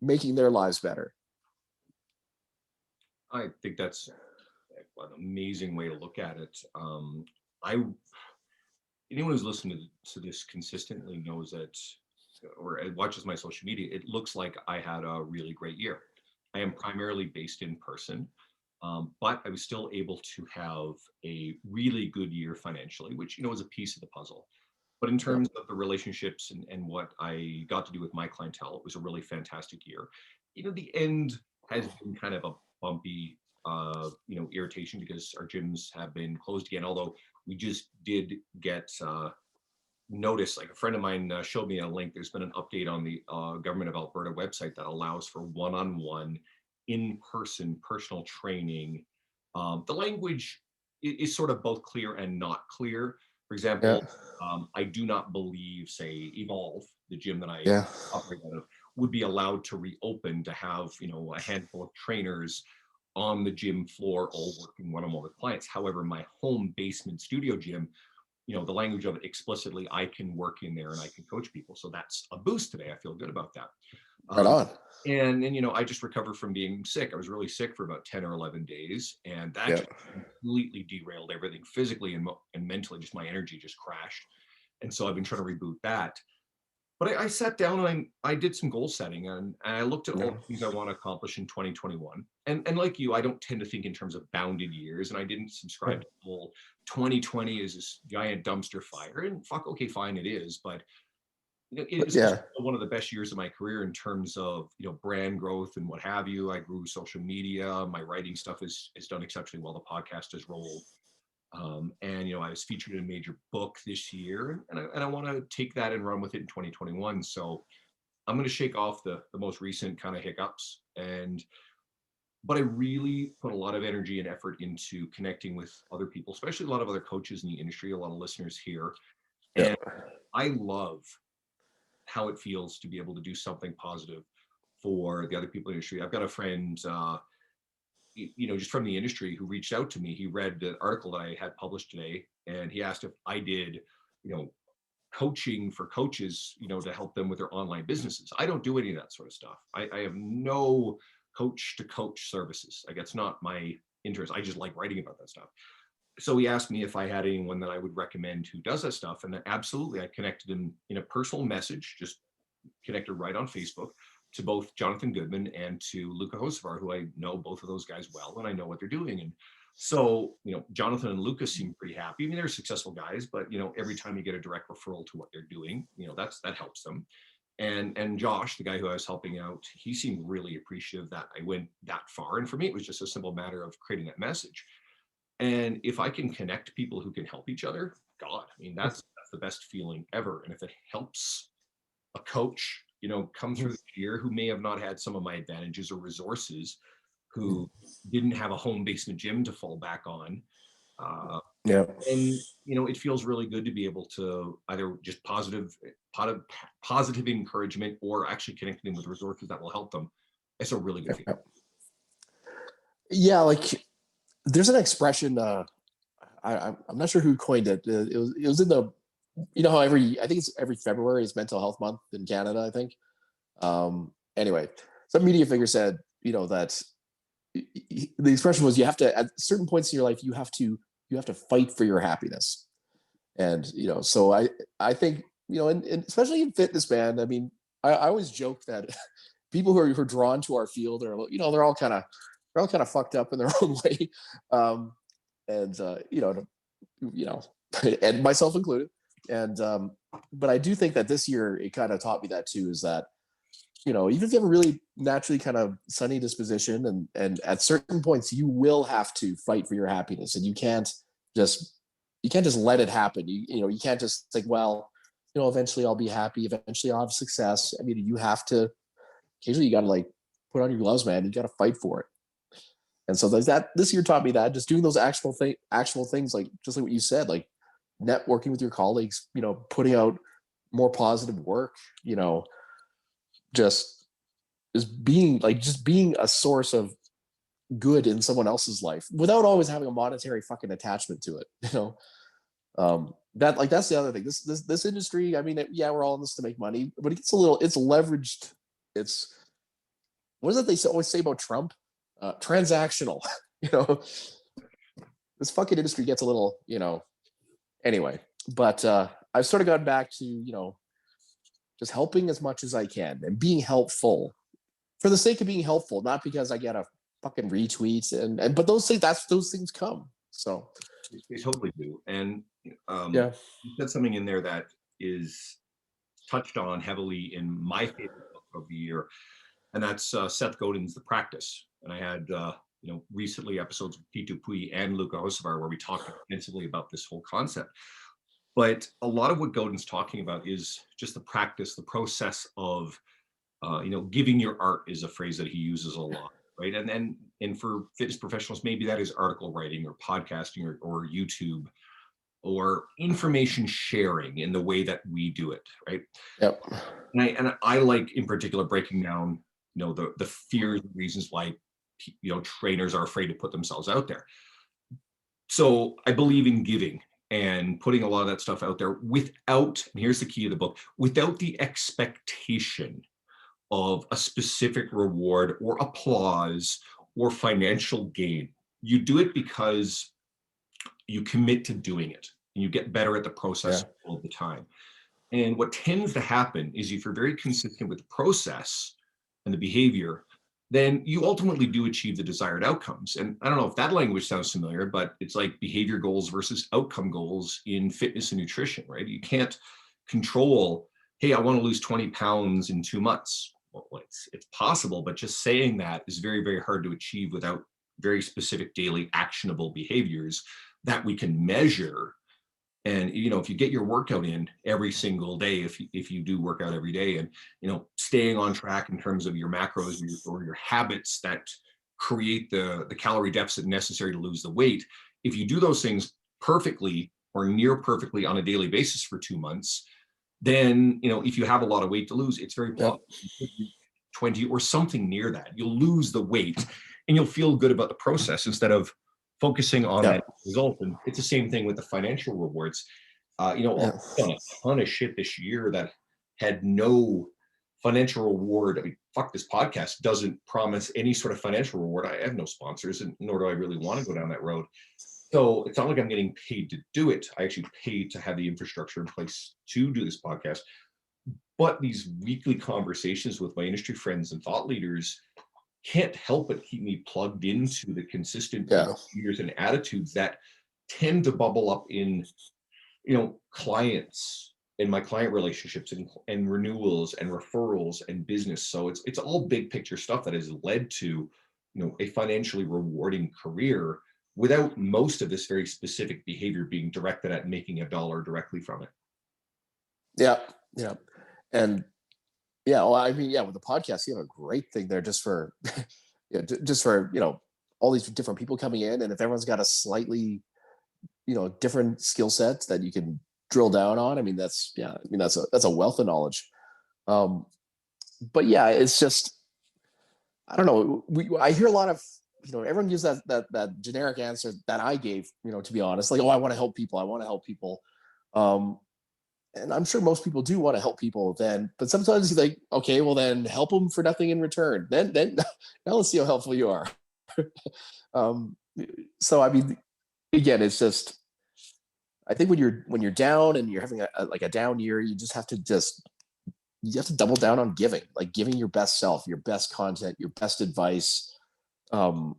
making their lives better. I think that's an amazing way to look at it. I Anyone who's listened to this consistently knows that, or watches my social media, it looks like I had a really great year. I am primarily based in person, but I was still able to have a really good year financially, which is a piece of the puzzle. But in terms of the relationships and what I got to do with my clientele, it was a really fantastic year. The end has been kind of a bumpy, irritation because our gyms have been closed again. Although we just did get notice, like a friend of mine showed me a link. There's been an update on the Government of Alberta website that allows for one-on-one, in-person personal training. The language is sort of both clear and not clear. For example, I do not believe, say, Evolve, the gym that I operate out of, would be allowed to reopen to have, a handful of trainers on the gym floor all working one-on-one with clients. However, my home basement studio gym, the language of it explicitly, I can work in there and I can coach people. So that's a boost today. I feel good about that. Right on. And I just recovered from being sick. I was really sick for about 10 or 11 days. And that just completely derailed everything physically and mentally. Just my energy just crashed. And so I've been trying to reboot that. But I sat down and I did some goal setting, and I looked at all the things I want to accomplish in 2021. And like you, I don't tend to think in terms of bounded years, and I didn't subscribe to the whole 2020 is this giant dumpster fire. And okay, fine, it is. But it was one of the best years of my career in terms of brand growth and what have you. I grew social media. My writing stuff is done exceptionally well. The podcast has rolled. And I was featured in a major book this year, and I want to take that and run with it in 2021. So I'm going to shake off the most recent kind of hiccups, but I really put a lot of energy and effort into connecting with other people, especially a lot of other coaches in the industry, a lot of listeners here. And I love how it feels to be able to do something positive for the other people in the industry. I've got a friend, just from the industry, who reached out to me. He read the article that I had published today, and he asked if I did, coaching for coaches, to help them with their online businesses. I don't do any of that sort of stuff. I have no coach to coach services. Like, that's not my interest. I just like writing about that stuff. So he asked me if I had anyone that I would recommend who does that stuff. And absolutely, I connected him in a personal message, just connected right on Facebook, to both Jonathan Goodman and to Luca Hocevar, who I know both of those guys well, and I know what they're doing. And so, Jonathan and Luca seem pretty happy. I mean, they're successful guys, but every time you get a direct referral to what they're doing, that helps them. And Josh, the guy who I was helping out, he seemed really appreciative that I went that far. And for me, it was just a simple matter of creating that message. And if I can connect people who can help each other, God, I mean, that's the best feeling ever. And if it helps a coach, come through the year who may have not had some of my advantages or resources, who didn't have a home basement gym to fall back on. And, it feels really good to be able to either just positive encouragement, or actually connecting them with resources that will help them. It's a really good feeling. Yeah, like there's an expression, I'm not sure who coined it. It was in the you know how I think it's every February is Mental Health Month in Canada, I think. Anyway, some media figure said, you know, that the expression was you have to, at certain points in your life, you have to fight for your happiness. And, you know, so I think, you know, and especially in fitness, man, I mean, I always joke that people who are drawn to our field are, you know, they're all kind of fucked up in their own way. And, you know, and myself included. And, but I do think that this year it kind of taught me that too, is that, you know, even if you have a really naturally kind of sunny disposition, and at certain points you will have to fight for your happiness, and you can't just let it happen. You know, you can't just think, well, you know, eventually I'll be happy, eventually I'll have success. I mean, you have to, occasionally you got to like put on your gloves, man. You got to fight for it. And so that this year taught me that, just doing those actual things, like just like what you said, like networking with your colleagues, you know, putting out more positive work, you know, just being a source of good in someone else's life without always having a monetary fucking attachment to it, you know. That's the other thing. This industry, I mean, yeah, we're all in this to make money, but it's leveraged. It's, what is it they always say about Trump? Transactional. You know, this fucking industry gets a little, you know. Anyway, but I've sort of gone back to, you know, just helping as much as I can and being helpful for the sake of being helpful, not because I get a fucking retweet but those things come. So They totally do. And yeah, you said something in there that is touched on heavily in my favorite book of the year, and that's Seth Godin's The Practice. And I had you know, recently episodes with Pete Dupuis and Luca Hocevar where we talked extensively about this whole concept. But a lot of what Godin's talking about is just the practice, the process of you know, giving your art is a phrase that he uses a lot, right? And for fitness professionals, maybe that is article writing or podcasting or YouTube or information sharing in the way that we do it, right? yep, And I like, in particular, breaking down, you know, the fears and reasons why, you know, trainers are afraid to put themselves out there. So I believe in giving and putting a lot of that stuff out there without, and here's the key of the book, without the expectation of a specific reward or applause or financial gain. You do it because you commit to doing it and you get better at the process all the time. And what tends to happen is, if you're very consistent with the process and the behavior, then you ultimately do achieve the desired outcomes. And I don't know if that language sounds familiar, but it's like behavior goals versus outcome goals in fitness and nutrition, right? You can't control, hey, I want to lose 20 pounds in 2 months. Well, it's possible, but just saying that is very, very hard to achieve without very specific daily actionable behaviors that we can measure. And, you know, if you get your workout in every single day, if you do work out every day, and, you know, staying on track in terms of your macros or your habits that create the calorie deficit necessary to lose the weight, if you do those things perfectly or near perfectly on a daily basis for 2 months, then, you know, if you have a lot of weight to lose, it's very possible you could reach 20 or something near that. You'll lose the weight and you'll feel good about the process instead of focusing on that result. And it's the same thing with the financial rewards. You know, I've done a ton of shit this year that had no financial reward. I mean, fuck, this podcast doesn't promise any sort of financial reward. I have no sponsors, and nor do I really want to go down that road. So it's not like I'm getting paid to do it. I actually paid to have the infrastructure in place to do this podcast. But these weekly conversations with my industry friends and thought leaders can't help but keep me plugged into the consistent behaviors and attitudes that tend to bubble up in, you know, clients and my client relationships and renewals and referrals and business. So it's all big picture stuff that has led to, you know, a financially rewarding career without most of this very specific behavior being directed at making a dollar directly from it. Yeah. And yeah, well, I mean, yeah, with the podcast, you have a great thing there just for, just for, you know, all these different people coming in. And if everyone's got a slightly, you know, different skill sets that you can drill down on, I mean, that's a wealth of knowledge. But yeah, it's just, I don't know. I hear a lot of, you know, everyone gives that generic answer that I gave, you know, to be honest, like, oh, I want to help people. and I'm sure most people do want to help people then, but sometimes you like, okay, well then help them for nothing in return. Then now let's see how helpful you are. um, so I mean, again, it's just, I think when you're down and you're having like a down year, you have to double down on giving, like giving your best self, your best content, your best advice, and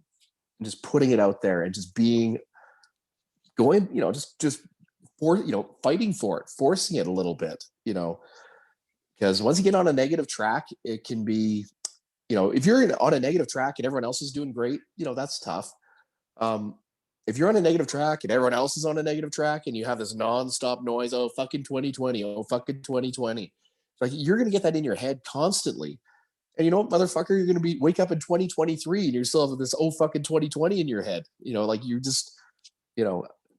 just putting it out there and just being going, just for, fighting for it, forcing it a little bit, because once you get on a negative track, it can be, if you're on a negative track and everyone else is doing great, that's tough. Um, if you're on a negative track and everyone else is on a negative track and you have this nonstop noise, oh fucking 2020, oh fucking 2020, like you're gonna get that in your head constantly. And motherfucker, you're gonna wake up in 2023 and you still have this oh fucking 2020 in your head. Like you just,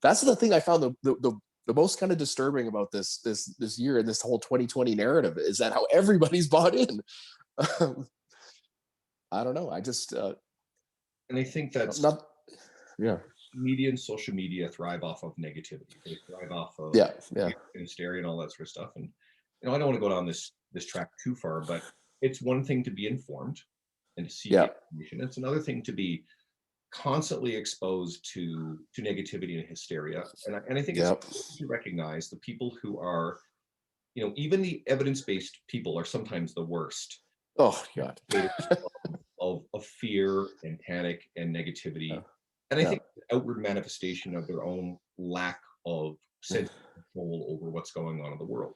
that's the thing I found the most kind of disturbing about this year and this whole 2020 narrative is that how everybody's bought in. I don't know. I just And I think that's not. Yeah. media and social media thrive off of negativity. They thrive off of Yeah. hysteria and all that sort of stuff. And I don't want to go down this track too far, but it's one thing to be informed and to seek information. It's another thing to be constantly exposed to negativity and hysteria. And I think it's important to recognize the people who are, even the evidence-based people are sometimes the worst. Oh God. of fear and panic and negativity. And I think the outward manifestation of their own lack of sense of control over what's going on in the world.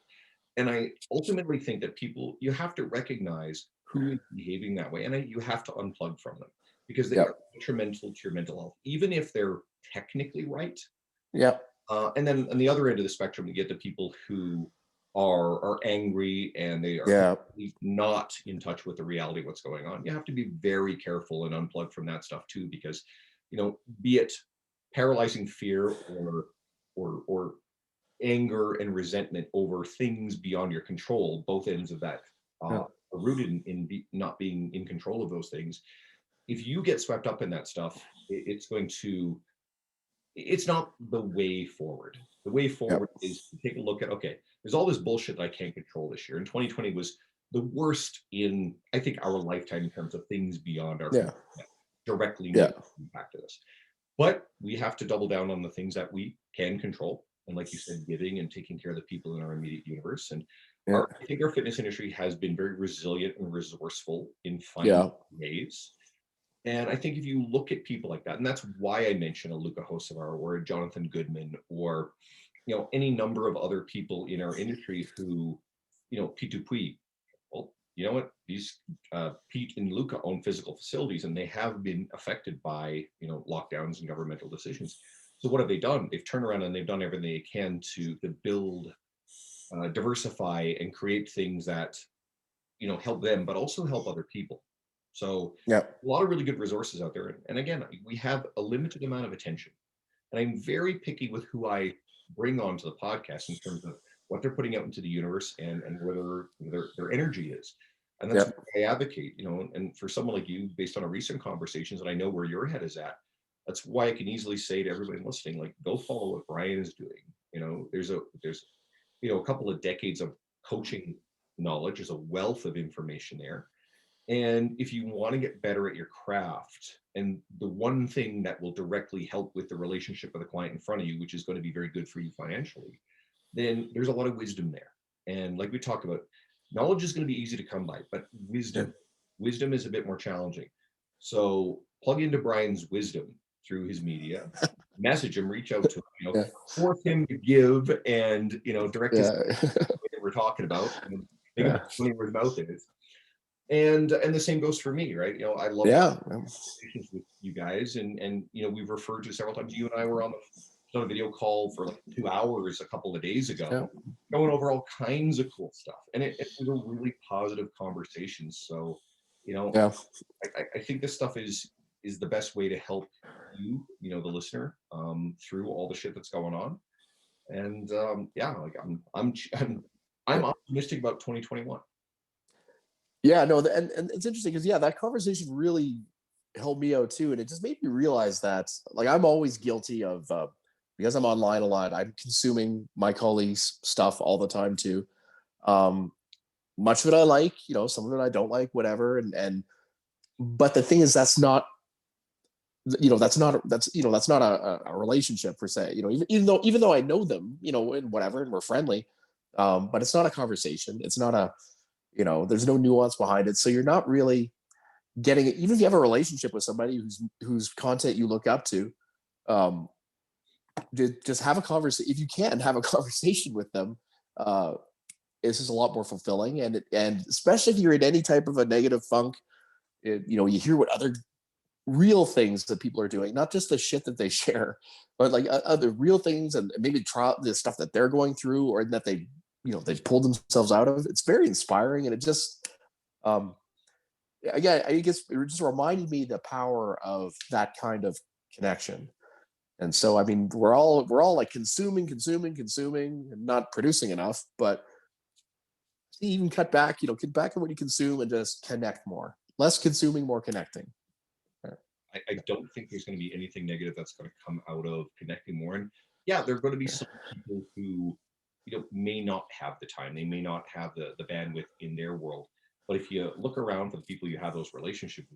And I ultimately think that you have to recognize who is behaving that way, and you have to unplug from them because they are detrimental to your mental health, even if they're technically right. Yeah. And then on the other end of the spectrum, you get the people who are angry and they are not in touch with the reality of what's going on. You have to be very careful and unplug from that stuff too, because be it paralyzing fear or anger and resentment over things beyond your control, both ends of that are rooted in not being in control of those things. If you get swept up in that stuff, it's not the way forward. The way forward is to take a look at, okay, there's all this bullshit that I can't control this year. And 2020 was the worst in, I think, our lifetime in terms of things beyond our control that directly impacted us. But we have to double down on the things that we can control. And like you said, giving and taking care of the people in our immediate universe. And I think our fitness industry has been very resilient and resourceful in finding ways. And I think if you look at people like that, and that's why I mention a Luca Hocevar or a Jonathan Goodman or, any number of other people in our industry who, Pete Dupuis, well, you know what? These Pete and Luca own physical facilities and they have been affected by, lockdowns and governmental decisions. So what have they done? They've turned around and they've done everything they can to build, diversify and create things that, help them, but also help other people. So a lot of really good resources out there. And again, we have a limited amount of attention. And I'm very picky with who I bring onto the podcast in terms of what they're putting out into the universe and where their energy is. And that's what I advocate, and for someone like you, based on our recent conversations, and I know where your head is at, that's why I can easily say to everybody listening, like, go follow what Bryan is doing. There's a couple of decades of coaching knowledge. There's a wealth of information there. And if you want to get better at your craft, and the one thing that will directly help with the relationship with the client in front of you, which is going to be very good for you financially, then there's a lot of wisdom there. And like we talked about, knowledge is going to be easy to come by, but wisdom is a bit more challenging. So plug into Bryan's wisdom through his media, message him, reach out to him, force him to give and, direct his that we're talking about. Funny where his mouth is. And the same goes for me, right? I love conversations with you guys, and we've referred to several times. You and I were on a video call for like 2 hours a couple of days ago, going over all kinds of cool stuff, and it was a really positive conversation. So, I think this stuff is the best way to help you, the listener, through all the shit that's going on. And I'm optimistic about 2021. Yeah, no, and it's interesting because that conversation really helped me out too, and it just made me realize that, like, I'm always guilty of because I'm online a lot, I'm consuming my colleagues' stuff all the time too. Um, Much of it I like, some of it I don't like, whatever. And but the thing is, that's not a relationship per se. Even though I know them, and whatever, and we're friendly, but it's not a conversation. It's not a there's no nuance behind it. So you're not really getting it. Even if you have a relationship with somebody whose content you look up to, um, just have a conversation. If you can have a conversation with them, uh, it's just a lot more fulfilling. And especially if you're in any type of a negative funk, you hear what other real things that people are doing, not just the shit that they share, but like other real things, and maybe try the stuff that they're going through or that they've pulled themselves out of. It's very inspiring, and it just um again, I guess it just reminded me the power of that kind of connection. And so, I mean, we're all like consuming, and not producing enough. But even cut back on what you consume and just connect more. Less consuming, more connecting. I don't think there's going to be anything negative that's going to come out of connecting more. And yeah, there are going to be some people who, may not have the time. They may not have the bandwidth in their world. But if you look around for the people you have those relationships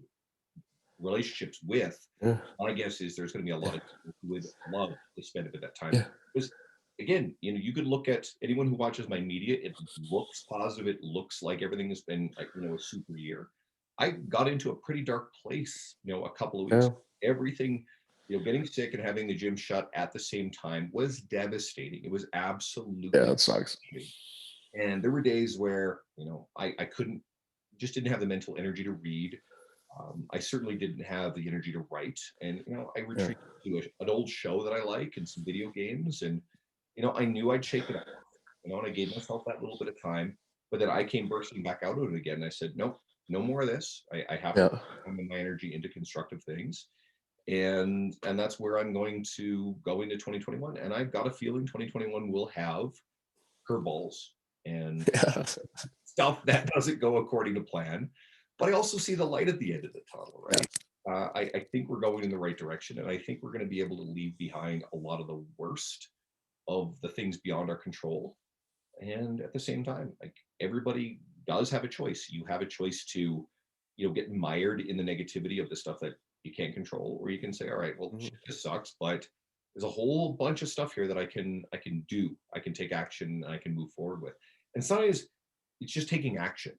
with, Yeah, my guess is there's going to be a lot yeah, of people who would love to spend a bit of time. yeah, Because again, you could look at anyone who watches my media, it looks positive, it looks like everything has been like, a super year. I got into a pretty dark place, a couple of weeks. yeah, Everything, getting sick and having the gym shut at the same time was devastating. It was yeah. absolutely That sucks. devastating. And there were days where, I couldn't, just didn't have the mental energy to read. I certainly didn't have the energy to write. And, I Yeah, retreated to an old show that I like and some video games. And, I knew I'd shake it off, and I gave myself that little bit of time. But then I came bursting back out of it again. And I said, nope, no more of this. I have to yeah, put my energy into constructive things. And that's where I'm going to go into 2021. And I've got a feeling 2021 will have curveballs and yeah, stuff that doesn't go according to plan. But I also see the light at the end of the tunnel, yeah, right? I think we're going in the right direction, and I think we're going to be able to leave behind a lot of the worst of the things beyond our control. And at the same time, like, everybody does have a choice. You have a choice to, get mired in the negativity of the stuff that you can't control, or you can say, all right, well, mhm, shit, this sucks, but there's a whole bunch of stuff here that I can do. I can take action and I can move forward with. And sometimes it's just taking action.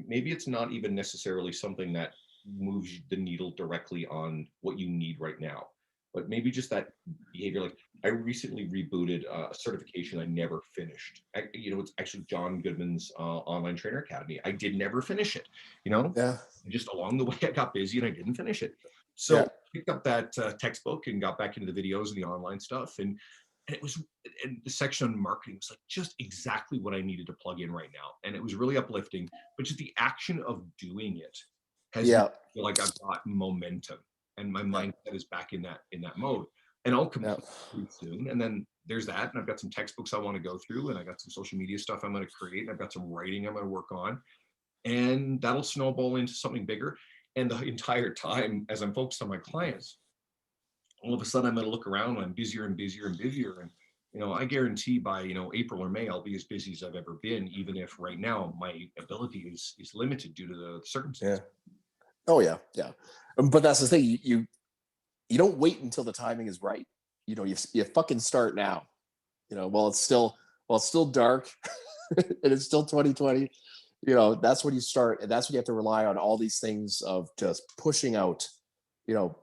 Maybe it's not even necessarily something that moves the needle directly on what you need right now, but maybe just that behavior. Like, I recently rebooted a certification I never finished. It's actually John Goodman's online trainer academy. I did never finish it. You know, yeah, just along the way, I got busy and I didn't finish it. yeah, So picked up that textbook and got back into the videos and the online stuff. And it was, and the section on marketing was like just exactly what I needed to plug in right now. And it was really uplifting, but just the action of doing it has made yeah, me feel like I've got momentum, and my yeah, mindset is back in that mode. And I'll yeah, complete pretty soon. And then there's that. And I've got some textbooks I want to go through, and I got some social media stuff I'm going to create, and I've got some writing I'm going to work on. And that'll snowball into something bigger. And the entire time, as I'm focused on my clients, all of a sudden I'm going to look around and I'm busier and busier and busier. And, I guarantee by, April or May, I'll be as busy as I've ever been, even if right now my ability is limited due to the yeah. circumstances. Oh yeah, yeah. But that's the thing. You don't wait until the timing is right. You fucking start now. While it's still dark, and it's still 2020. That's when you start, and that's when you have to rely on all these things of just pushing out. You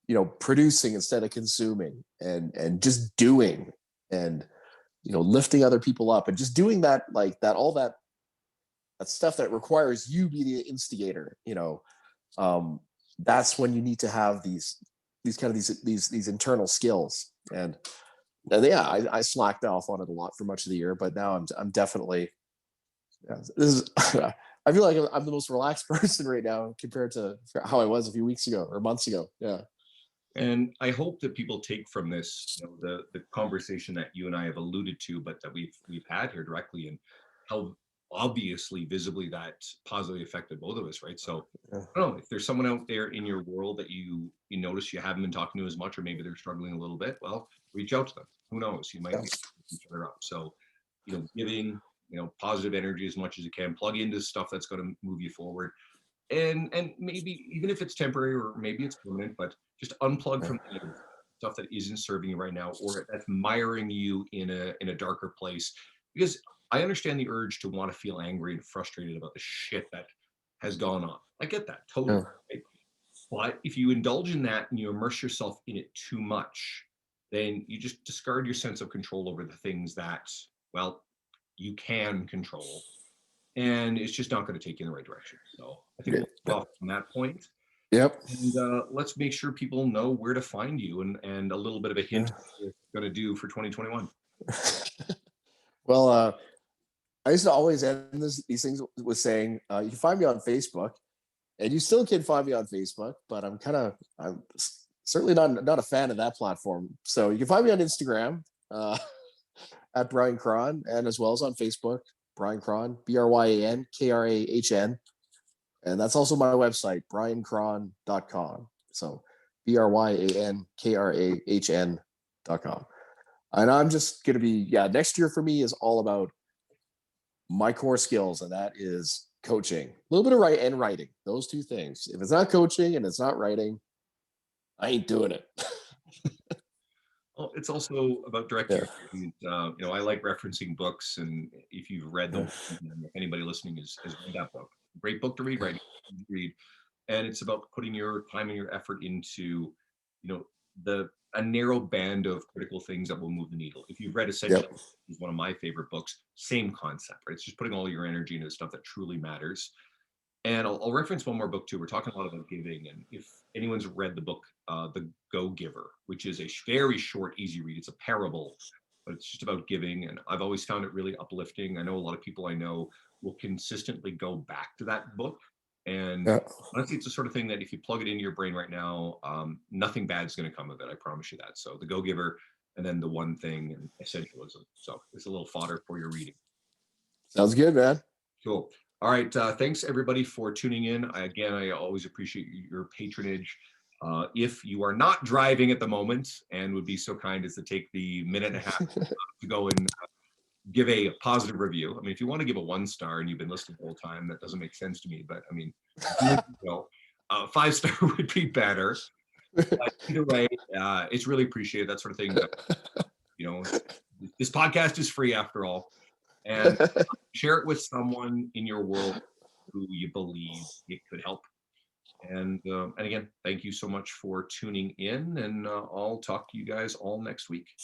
know, producing instead of consuming, and just doing, and lifting other people up, and just doing that, like that, all that stuff that requires you be the instigator. Um, that's when you need to have these internal skills. And yeah, I slacked off on it a lot for much of the year, but now I'm definitely, yeah, this is I feel like I'm the most relaxed person right now compared to how I was a few weeks ago or months ago. Yeah, And I hope that people take from this, the conversation that you and I have alluded to, but that we've had here directly, and how obviously visibly that positively affected both of us, right? So Yeah. I don't know if there's someone out there in your world that you notice you haven't been talking to as much, or maybe they're struggling a little bit. Well, reach out to them. Who knows? You might Yeah. be able to pick each other up. So, giving positive energy as much as you can. Plug into stuff that's going to move you forward, and maybe even if it's temporary or maybe it's permanent, but just unplug from the stuff that isn't serving you right now or that's miring you in a darker place. Because I understand the urge to want to feel angry and frustrated about the shit that has gone on. I get that totally. Yeah. Right? But if you indulge in that and you immerse yourself in it too much, then you just discard your sense of control over the things that, well, you can control. And it's just not going to take you in the right direction. So I think Yeah. we'll get off on that point. Yep. And let's make sure people know where to find you and a little bit of a hint Yeah. what you're going to do for 2021. Well, I used to always end these things with saying, you can find me on Facebook, and you still can find me on Facebook, but I'm certainly not a fan of that platform. So you can find me on Instagram at Bryan Krahn, and as well as on Facebook, Bryan Krahn, BryanKrahn, and that's also my website, bryankrahn.com. So BryanKrahn.com. And I'm just going to be, next year for me is all about my core skills, and that is coaching, a little bit of writing, those two things. If it's not coaching and it's not writing, I ain't doing it. Well, it's also about directing. Yeah. I like referencing books, and if you've read Yeah. them, if anybody listening has read that book, great book to read, right? Read, and it's about putting your time and your effort into, the a narrow band of critical things that will move the needle. If you've read Essential, Yep. is one of my favorite books. Same concept, right? It's just putting all your energy into the stuff that truly matters. And I'll reference one more book too. We're talking a lot about giving, and if anyone's read the book, The Go Giver, which is a very short, easy read. It's a parable, but it's just about giving, and I've always found it really uplifting. I know a lot of people I know will consistently go back to that book, and Yeah. honestly, it's the sort of thing that if you plug it into your brain right now, nothing bad's going to come of it. I promise you that. So The Go Giver, and then The One Thing and Essentialism. So it's a little fodder for your reading. Sounds good, man. Cool. All right. Thanks everybody for tuning in. I always appreciate your patronage. If you are not driving at the moment and would be so kind as to take the minute and a half to go and give a positive review. I mean, if you want to give a 1-star and you've been listening the whole time, that doesn't make sense to me. But I mean, 5-star would be better. But either way, it's really appreciated, that sort of thing. This podcast is free after all. And share it with someone in your world who you believe it could help. And again, thank you so much for tuning in, and I'll talk to you guys all next week.